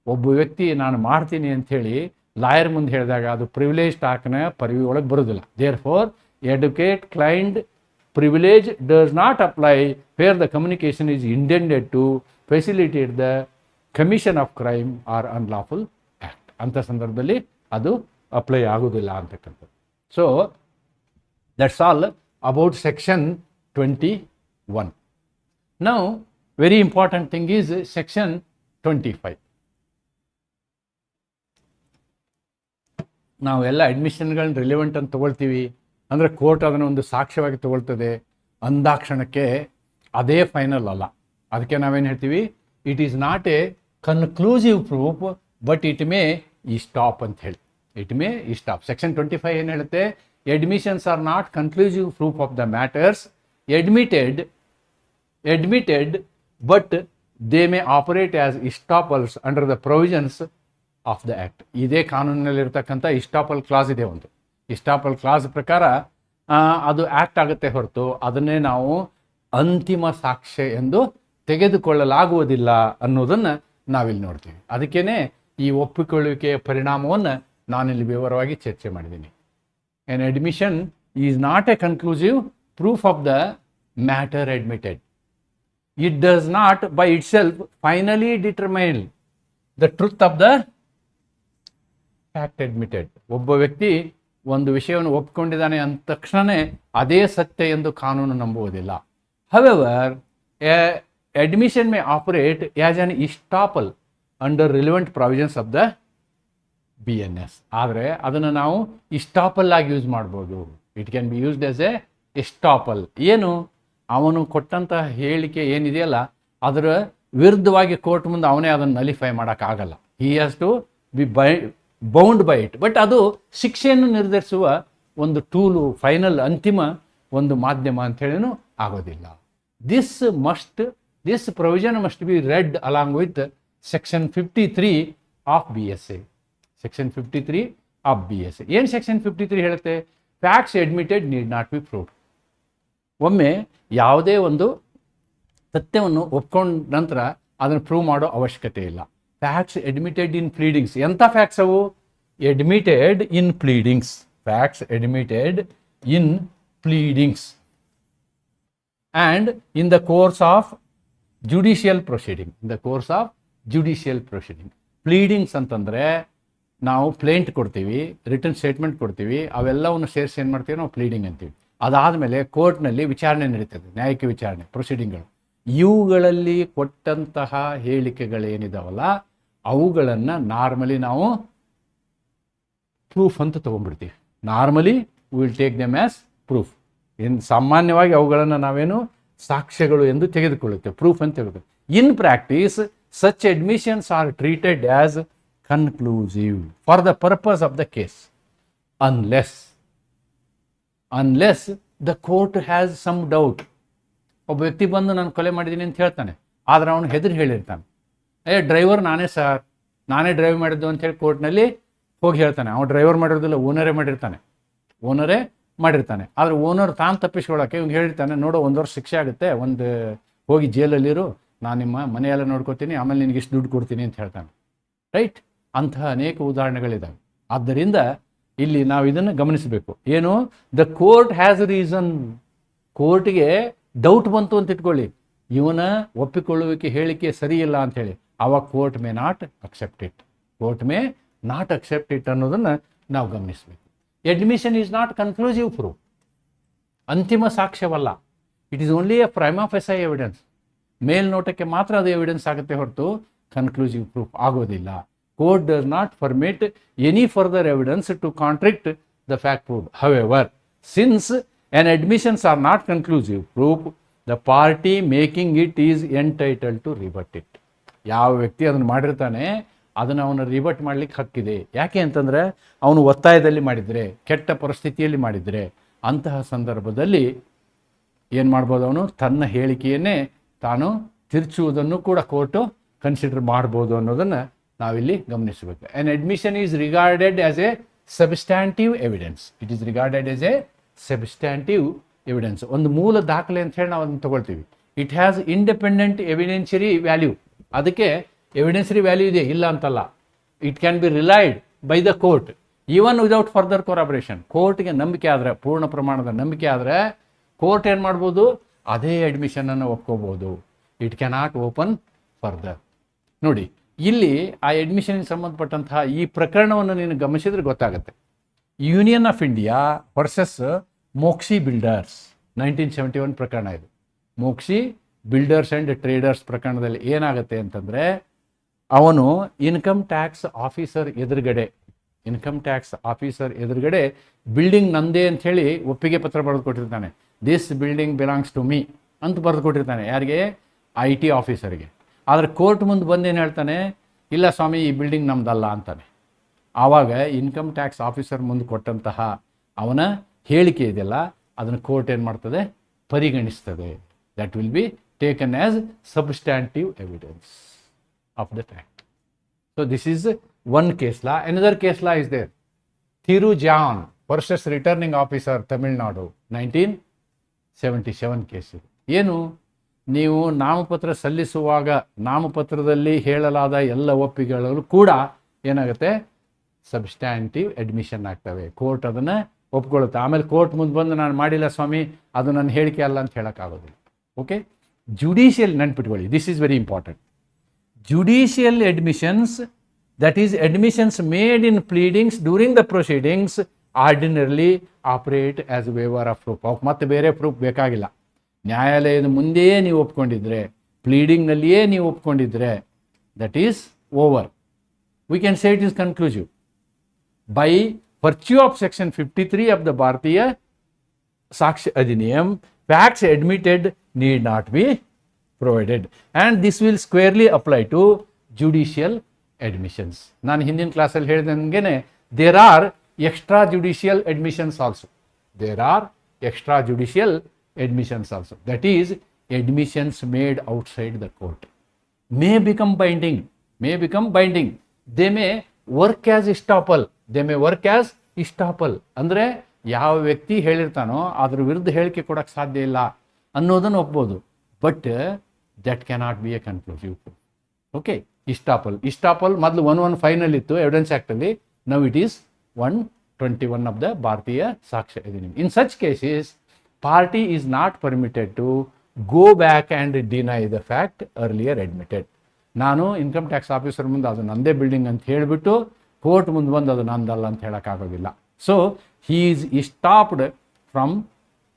ಒಬ್ಬ ವ್ಯಕ್ತಿ ನಾನು ಮಾಡ್ತೀನಿ ಅಂಥೇಳಿ ಲಾಯರ್ ಮುಂದೆ ಹೇಳಿದಾಗ ಅದು ಪ್ರಿವಿಲೇಜ್ ಟಾಕ್ನ ಪರಿವಿ ಒಳಗೆ ಬರೋದಿಲ್ಲ. Therefore educate client privilege does not apply where the communication is intended to facilitate the commission of crime or unlawful act. ಅಂಥ ಸಂದರ್ಭದಲ್ಲಿ ಅದು ಅಪ್ಲೈ ಆಗೋದಿಲ್ಲ ಅಂತಕ್ಕಂಥದ್ದು. So that's all about section 21. Now very important thing is section 25. ನಾವೆಲ್ಲ ಅಡ್ಮಿಷನ್ಗಳನ್ನ relevant ಅಂತ ತೊಗೊಳ್ತೀವಿ ಅಂದರೆ court ಅದನ್ನು ಒಂದು ಸಾಕ್ಷ್ಯವಾಗಿ ತಗೊಳ್ತದೆ ಅಂದಾಕ್ಷಣಕ್ಕೆ ಅದೇ ಫೈನಲ್ ಅಲ್ಲ. ಅದಕ್ಕೆ ನಾವೇನು ಹೇಳ್ತೀವಿ, it is not A conclusive proof but it may ಈ ಸ್ಟಾಪ್ ಅಂತ ಹೇಳಿ. ಇಟ್ ಮೇ ಈ ಸ್ಟಾಪ್. ಸೆಕ್ಷನ್ 25 ಏನು ಹೇಳುತ್ತೆ? Admissions are not conclusive proof of the matters admitted but they may operate as estoppels under the provisions of the act. ಇದೇ ಕಾನೂನಿನಲ್ಲಿರ್ತಕ್ಕಂಥ ಇಸ್ಟಾಪಲ್ class ಇದೆ ಒಂದು. ಇಸ್ಟಾಪಲ್ ಕ್ಲಾಸ್ ಪ್ರಕಾರ ಅದು ಆ್ಯಕ್ಟ್ ಆಗುತ್ತೆ ಹೊರತು ಅದನ್ನೇ ನಾವು ಅಂತಿಮ ಸಾಕ್ಷ್ಯ ಎಂದು ತೆಗೆದುಕೊಳ್ಳಲಾಗುವುದಿಲ್ಲ ಅನ್ನೋದನ್ನು ನಾವಿಲ್ಲಿ ನೋಡ್ತೀವಿ. ಅದಕ್ಕೇ ಈ ಒಪ್ಪಿಕೊಳ್ಳುವಿಕೆಯ ಪರಿಣಾಮವನ್ನು ನಾನಿಲ್ಲಿ ವಿವರವಾಗಿ ಚರ್ಚೆ ಮಾಡಿದ್ದೀನಿ. N admission is not A conclusive proof of the matter admitted. It does not by it self finally determine the truth of the fact admitted. ಒಬ್ಬ ವ್ಯಕ್ತಿ ಒಂದು ವಿಷಯವನ್ನು ಒಪ್ಪಿಕೊಂಡಿದ್ದಾನೆ ಅಂದ ತಕ್ಷಣವೇ ಅದೇ ಸತ್ಯ ಎಂದು ಕಾನೂನು ನಂಬುವುದಿಲ್ಲ. However admission may operate as an estoppel under relevant provisions of the BNS. ಆದರೆ ಅದನ್ನು ನಾವು ಇಸ್ಟಾಪಲ್ ಆಗಿ ಯೂಸ್ ಮಾಡ್ಬೋದು. It can be used as a estoppel. ಏನು, ಅವನು ಕೊಟ್ಟಂಥ ಹೇಳಿಕೆ ಏನಿದೆಯಲ್ಲ ಅದರ ವಿರುದ್ಧವಾಗಿ ಕೋರ್ಟ್ ಮುಂದೆ ಅವನೇ ಅದನ್ನು ನಲಿಫೈ ಮಾಡೋಕ್ಕಾಗಲ್ಲ. He has to be bound by it. But ಅದು ಶಿಕ್ಷೆಯನ್ನು ನಿರ್ಧರಿಸುವ ಒಂದು ಟೂಲು, ಫೈನಲ್ ಅಂತಿಮ ಒಂದು ಮಾಧ್ಯಮ ಅಂಥೇಳಿನೂ ಆಗೋದಿಲ್ಲ. This provision must be red along with section 53 of BSA. Section 53 of BSA ಏನು ಸೆಕ್ಷನ್ 53 ಹೇಳುತ್ತೆ? Facts admitted need not be proved. ಒಮ್ಮೆ ಯಾವುದೇ ಒಂದು ಸತ್ಯವನ್ನು ಒಪ್ಕೊಂಡ ನಂತರ ಅದನ್ನು ಪ್ರೂವ್ ಮಾಡೋ ಅವಶ್ಯಕತೆ ಇಲ್ಲ. ಫ್ಯಾಕ್ಟ್ಸ್ ಅಡ್ಮಿಟೆಡ್ ಇನ್ ಪ್ಲೀಡಿಂಗ್ಸ್. ಎಂಥ ಫ್ಯಾಕ್ಟ್ಸ್ ಅವು? Admitted in pleadings. Facts admitted in pleadings and in the course of judicial proceeding. In the course of judicial proceeding. Pleadings ಅಂತಂದರೆ ನಾವು ಪ್ಲೇಂಟ್ ಕೊಡ್ತೀವಿ, ರಿಟರ್ನ್ ಸ್ಟೇಟ್ಮೆಂಟ್ ಕೊಡ್ತೀವಿ, ಅವೆಲ್ಲವನ್ನು ಸೇರಿಸಿ ಏನು ಮಾಡ್ತೀವಿ ನಾವು ಪ್ಲೀಡಿಂಗ್ ಅಂತೀವಿ. ಅದಾದಮೇಲೆ ಕೋರ್ಟ್ನಲ್ಲಿ ವಿಚಾರಣೆ ನಡೀತದೆ, ನ್ಯಾಯಿಕ ವಿಚಾರಣೆ, ಪ್ರೊಸೀಡಿಂಗ್ಗಳು. ಇವುಗಳಲ್ಲಿ ಕೊಟ್ಟಂತಹ ಹೇಳಿಕೆಗಳೇನಿದಾವಲ್ಲ ಅವುಗಳನ್ನು ನಾರ್ಮಲಿ ನಾವು ಪ್ರೂಫ್ ಅಂತ ತೊಗೊಂಡ್ಬಿಡ್ತೀವಿ. Normally will take them as proof. ಸಾಮಾನ್ಯವಾಗಿ ಅವುಗಳನ್ನು ನಾವೇನು ಸಾಕ್ಷ್ಯಗಳು ಎಂದು ತೆಗೆದುಕೊಳ್ಳುತ್ತೇವೆ, ಪ್ರೂಫ್ ಅಂತ ಹೇಳ್ತೇವೆ. In practice such admissions are treated as conclusive for the purpose of the case unless the court has some doubt. ಒಬ್ಬ ವ್ಯಕ್ತಿ ಬಂದು ನಾನು ಕೊಲೆ ಮಾಡಿದ್ದೀನಿ ಅಂತ ಹೇಳ್ತಾನೆ, ಆದರೆ ಅವನು ಹೆದರಿ ಹೇಳಿರ್ತಾನೆ, ಡ್ರೈವರ್ ನಾನೇ ಸರ್, ನಾನೇ ಡ್ರೈವ್ ಮಾಡಿದ್ದು ಅಂತೇಳಿ ಕೋರ್ಟ್ನಲ್ಲಿ ಹೋಗಿ ಹೇಳ್ತಾನೆ. ಅವನು ಡ್ರೈವರ್ ಮಾಡಿರೋದಿಲ್ಲ, ಓನರೇ ಮಾಡಿರ್ತಾನೆ, ಓನರೇ ಮಾಡಿರ್ತಾನೆ. ಆದರೆ ಓನರ್ ತಾನು ತಪ್ಪಿಸ್ಕೊಳ್ಳೋಕ್ಕೆ ಇವ್ನು ಹೇಳಿರ್ತಾನೆ, ನೋಡು 1 ವರ್ಷ ಶಿಕ್ಷೆ ಆಗುತ್ತೆ, ಹೋಗಿ ಜೈಲಲ್ಲಿರು, ನಾನು ನಿಮ್ಮ ಮನೆಯೆಲ್ಲ ನೋಡ್ಕೊತೀನಿ, ಆಮೇಲೆ ನಿನಗೆ ಇಷ್ಟು ದುಡ್ಡು ಕೊಡ್ತೀನಿ ಅಂತ ಹೇಳ್ತಾನೆ. ರೈಟ್? ಅಂತಹ ಅನೇಕ ಉದಾಹರಣೆಗಳಿದ್ದಾವೆ. ಆದ್ದರಿಂದ ಇಲ್ಲಿ ನಾವು ಇದನ್ನು ಗಮನಿಸಬೇಕು. ಏನು? The court has reason. ಕೋರ್ಟ್ಗೆ ಡೌಟ್ ಬಂತು ಅಂತ ಇಟ್ಕೊಳ್ಳಿ, ಇವನ ಒಪ್ಪಿಕೊಳ್ಳುವಿಕೆ ಹೇಳಿಕೆ ಸರಿ ಇಲ್ಲ ಅಂಥೇಳಿ, ಆವಾಗ court may not accept it. Court may not accept it ಅನ್ನೋದನ್ನು ನಾವು ಗಮನಿಸಬೇಕು. Admission is not conclusive proof. ಅಂತಿಮ ಸಾಕ್ಷ್ಯವಲ್ಲ. It is only a prima facie evidence. ಮೇಲ್ನೋಟಕ್ಕೆ ಮಾತ್ರ ಅದು ಎವಿಡೆನ್ಸ್ ಆಗುತ್ತೆ ಹೊರತು ಕನ್ಕ್ಲೂಸಿವ್ ಪ್ರೂಫ್ ಆಗೋದಿಲ್ಲ. Court does not permit any further evidence to contradict the fact proved. However, since an admissions are not conclusive proof, the party making it is entitled to rebut it. ಯಾವ ವ್ಯಕ್ತಿ ಅದನ್ನು ಮಾಡಿರ್ತಾನೆ ಅದನ್ನು ಅವನು ರಿಬಟ್ ಮಾಡಲಿಕ್ಕೆ ಹಕ್ಕಿದೆ. ಯಾಕೆ ಅಂತಂದರೆ ಅವನು ಒತ್ತಾಯದಲ್ಲಿ ಮಾಡಿದರೆ, ಕೆಟ್ಟ ಪರಿಸ್ಥಿತಿಯಲ್ಲಿ ಮಾಡಿದರೆ, ಅಂತಹ ಸಂದರ್ಭದಲ್ಲಿ ಏನು ಮಾಡ್ಬೋದು, ಅವನು ತನ್ನ ಹೇಳಿಕೆಯನ್ನೇ ತಾನು ತಿರುಚುವುದನ್ನು ಕೂಡ ಕೋರ್ಟು ಕನ್ಸಿಡರ್ ಮಾಡ್ಬೋದು ಅನ್ನೋದನ್ನು ನಾವಿಲ್ಲಿ ಗಮನಿಸಬೇಕು. An admission is regarded as a substantive evidence. It is regarded as a substantive evidence. ಒಂದು ಮೂಲ ದಾಖಲೆ ಅಂತ ಹೇಳಿ ನಾವು ಅದನ್ನು ತಗೊಳ್ತೀವಿ. It has independent evidentiary value. ಅದಕ್ಕೆ ಎವಿಡೆನ್ಸರಿ ವ್ಯಾಲ್ಯೂ ಇದೆ, ಇಲ್ಲ ಅಂತಲ್ಲ. It can be relied by the court even without further corroboration. ಕೋರ್ಟ್ಗೆ ನಂಬಿಕೆ ಆದರೆ, ಪೂರ್ಣ ಪ್ರಮಾಣದ ನಂಬಿಕೆ ಆದರೆ, ಕೋರ್ಟ್ ಏನು ಮಾಡ್ಬೋದು, ಅದೇ ಅಡ್ಮಿಷನನ್ನು ಒಪ್ಕೋಬೋದು. It cannot open further. ನೋಡಿ, ಇಲ್ಲಿ ಆ ಅಡ್ಮಿಷನ್ಗೆ ಸಂಬಂಧಪಟ್ಟಂತಹ ಈ ಪ್ರಕರಣವನ್ನು ನೀನು ಗಮನಿಸಿದ್ರೆ ಗೊತ್ತಾಗುತ್ತೆ. Union of India versus Mokshi builders 1971 ಪ್ರಕರಣ ಇದು. ಮೋಕ್ಷಿ ಬಿಲ್ಡರ್ಸ್ ಆ್ಯಂಡ್ ಟ್ರೇಡರ್ಸ್ ಪ್ರಕರಣದಲ್ಲಿ ಏನಾಗುತ್ತೆ ಅಂತಂದರೆ, ಅವನು ಇನ್ಕಮ್ ಟ್ಯಾಕ್ಸ್ ಆಫೀಸರ್ ಎದುರುಗಡೆ ಬಿಲ್ಡಿಂಗ್ ನಂದೇ ಅಂಥೇಳಿ ಒಪ್ಪಿಗೆ ಪತ್ರ ಬರೆದು ಕೊಟ್ಟಿರ್ತಾನೆ. This building belongs to me ಅಂತ ಬರೆದು ಕೊಟ್ಟಿರ್ತಾನೆ. ಯಾರಿಗೆ? IT ಆಫೀಸರ್ಗೆ. ಆದರೆ ಕೋರ್ಟ್ ಮುಂದೆ ಬಂದೇನು ಹೇಳ್ತಾನೆ, ಇಲ್ಲ ಸ್ವಾಮಿ, ಈ ಬಿಲ್ಡಿಂಗ್ ನಮ್ದಲ್ಲ ಅಂತಾನೆ. ಆವಾಗ ಇನ್ಕಮ್ ಟ್ಯಾಕ್ಸ್ ಆಫೀಸರ್ ಮುಂದೆ ಕೊಟ್ಟಂತಹ ಅವನ ಹೇಳಿಕೆ ಇದೆಯಲ್ಲ, ಅದನ್ನು ಕೋರ್ಟ್ ಏನು ಮಾಡ್ತದೆ, ಪರಿಗಣಿಸ್ತದೆ. That will be taken as substantive evidence of the fact. So this is one case law. Another case law is there. Thirujan versus returning officer Tamil Nadu 1977 case. ಏನು? ನೀವು ನಾಮಪತ್ರ ಸಲ್ಲಿಸುವಾಗ ನಾಮಪತ್ರದಲ್ಲಿ ಹೇಳಲಾದ ಎಲ್ಲ ಒಪ್ಪಿಗೆಗಳು ಕೂಡ ಏನಾಗುತ್ತೆ, ಸಬ್ಸ್ಟ್ಯಾಂಟಿವ್ ಅಡ್ಮಿಷನ್ ಆಗ್ತವೆ. ಕೋರ್ಟ್ ಅದನ್ನು ಒಪ್ಕೊಳ್ಳುತ್ತೆ. ಆಮೇಲೆ ಕೋರ್ಟ್ ಮುಂದೆ ಬಂದು ನಾನು ಮಾಡಿಲ್ಲ ಸ್ವಾಮಿ, ಅದು ನನ್ನ ಹೇಳಿಕೆ ಅಲ್ಲ ಅಂತ ಹೇಳೋಕ್ಕಾಗೋದಿಲ್ಲ. ಓಕೆ? ಜುಡಿಷಿಯಲ್ ನೆನ್ಪಿಟ್ಕೊಳ್ಳಿ, this is very important. Judicial admissions, that is admissions made in pleadings during the proceedings, ordinarily operate as waiver of proof. ಅವಕ್ಕೆ ಮತ್ತೆ ಬೇರೆ ಪ್ರೂಫ್ ಬೇಕಾಗಿಲ್ಲ. ನ್ಯಾಯಾಲಯದ ಮುಂದೆಯೇ ನೀವು ಒಪ್ಕೊಂಡಿದ್ರೆ, ಪ್ಲೀಡಿಂಗ್ನಲ್ಲಿಯೇ ನೀವು ಒಪ್ಕೊಂಡಿದ್ರೆ, that is over. We can say it is conclusive. By virtue of section 53 of the Bharatiya Sakshya Adhiniyam, facts admitted need not be provided, and this will squarely apply to judicial admissions. ನಾನು ಹಿಂದಿನ ಕ್ಲಾಸಲ್ಲಿ ಹೇಳಿದಂಗೆ there are extrajudicial admissions also. That is, admissions made outside the court may become binding. They may work as estoppel. ಅಂದರೆ ಯಾವ ವ್ಯಕ್ತಿ ಹೇಳಿರ್ತಾನೋ ಅದ್ರ ವಿರುದ್ಧ ಹೇಳಿಕೆ ಕೊಡೋಕ್ಕೆ ಸಾಧ್ಯ ಇಲ್ಲ ಅನ್ನೋದನ್ನು ಒಪ್ಬೋದು. But that cannot be a conclusive proof. Okay? Estoppel ಮೊದಲು 115 ಇತ್ತು ಎವಿಡೆನ್ಸ್ ಆ್ಯಕ್ಟಲ್ಲಿ. Now it is 121 of the Bharatiya Sakshya Adhiniyam. In such cases party is not permitted to go back and deny the fact earlier admitted. ನಾನು income tax officer ಮುಂದೆ ಅದು ನಂದೇ building ಅಂತ ಹೇಳಿಬಿಟ್ಟು court ಮುಂದೆ ಬಂದು ಅದು ನಂದಲ್ಲ ಅಂತ ಹೇಳೋಕ್ಕಾಗೋದಿಲ್ಲ. So he is stopped from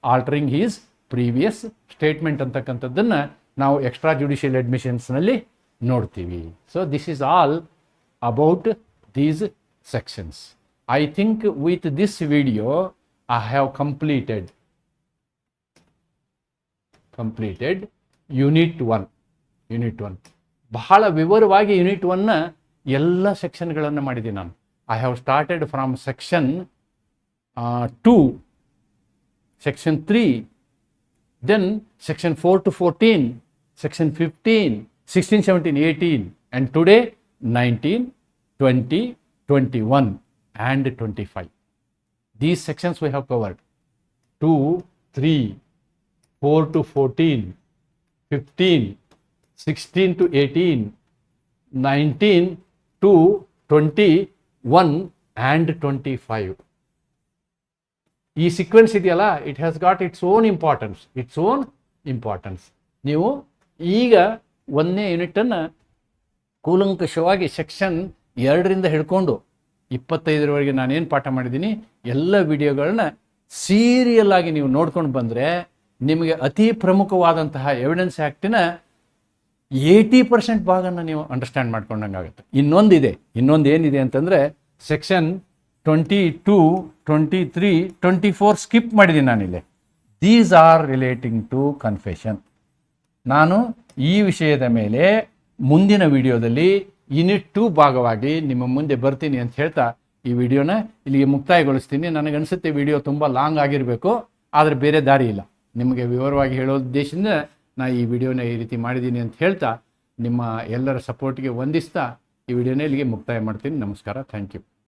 altering his previous statement ಅಂತಕ್ಕಂಥದ್ದನ್ನು ನಾವು ಎಕ್ಸ್ಟ್ರಾ ಜುಡಿಷಿಯಲ್ ಅಡ್ಮಿಷನ್ಸ್ನಲ್ಲಿ ನೋಡ್ತೀವಿ. So this is all about these sections. I think with this video I have completed unit 1. ಬಹಳ ವಿವರವಾಗಿ ಯೂನಿಟ್ 1ನ ಎಲ್ಲ ಸೆಕ್ಷನ್ಗಳನ್ನು ಮಾಡಿದ್ದೀನಿ ನಾನು. I have started from section 2, section 3, then section 4 to 14, section 15, 16, 17, 18, and today 19, 20, 21, and 25. These sections we have covered. 2, 3, 4 to 14, 15, 16 to 18, 19 to 21 and 25. ಈ sequence ಇದೆಯಲ್ಲ, it has got its own importance. ನೀವು ಈಗ 1ನೇ ಯೂನಿಟನ್ನು ಕೂಲಂಕಷವಾಗಿ ಸೆಕ್ಷನ್ 2ರಿಂದ ಹಿಡ್ಕೊಂಡು 25ರವರೆಗೆ ನಾನೇನು ಪಾಠ ಮಾಡಿದ್ದೀನಿ ಎಲ್ಲ ವಿಡಿಯೋಗಳನ್ನ ಸೀರಿಯಲ್ ಆಗಿ ನೀವು ನೋಡ್ಕೊಂಡು ಬಂದರೆ ನಿಮಗೆ ಅತಿ ಪ್ರಮುಖವಾದಂತಹ ಎವಿಡೆನ್ಸ್ ಆ್ಯಕ್ಟಿನ 80% ಭಾಗನ ನೀವು ಅಂಡರ್ಸ್ಟ್ಯಾಂಡ್ ಮಾಡ್ಕೊಂಡಂಗಾಗುತ್ತೆ. ಇನ್ನೊಂದು ಏನಿದೆ ಅಂತಂದರೆ ಸೆಕ್ಷನ್ 22, 23, 24 ಸ್ಕಿಪ್ ಮಾಡಿದ್ದೀನಿ ನಾನಿಲ್ಲಿ. These are relating to confession. ನಾನು ಈ ವಿಷಯದ ಮೇಲೆ ಮುಂದಿನ ವಿಡಿಯೋದಲ್ಲಿ ಯೂನಿಟ್ 2 ಭಾಗವಾಗಿ ನಿಮ್ಮ ಮುಂದೆ ಬರ್ತೀನಿ ಅಂತ ಹೇಳ್ತಾ ಈ ವಿಡಿಯೋನ ಇಲ್ಲಿಗೆ ಮುಕ್ತಾಯಗೊಳಿಸ್ತೀನಿ. ನನಗನ್ಸುತ್ತೆ ವಿಡಿಯೋ ತುಂಬ ಲಾಂಗ್ ಆಗಿರಬೇಕು, ಆದರೆ ಬೇರೆ ದಾರಿ ಇಲ್ಲ. ನಿಮಗೆ ವಿವರವಾಗಿ ಹೇಳೋ ಉದ್ದೇಶದಿಂದ ನಾ ಈ ವಿಡಿಯೋನ ಈ ರೀತಿ ಮಾಡಿದ್ದೀನಿ ಅಂತ ಹೇಳ್ತಾ ನಿಮ್ಮ ಎಲ್ಲರ ಸಪೋರ್ಟ್ಗೆ ವಂದಿಸ್ತಾ ಈ ವಿಡಿಯೋನ ಇಲ್ಲಿಗೆ ಮುಕ್ತಾಯ ಮಾಡ್ತೀನಿ. ನಮಸ್ಕಾರ, ಥ್ಯಾಂಕ್ ಯು.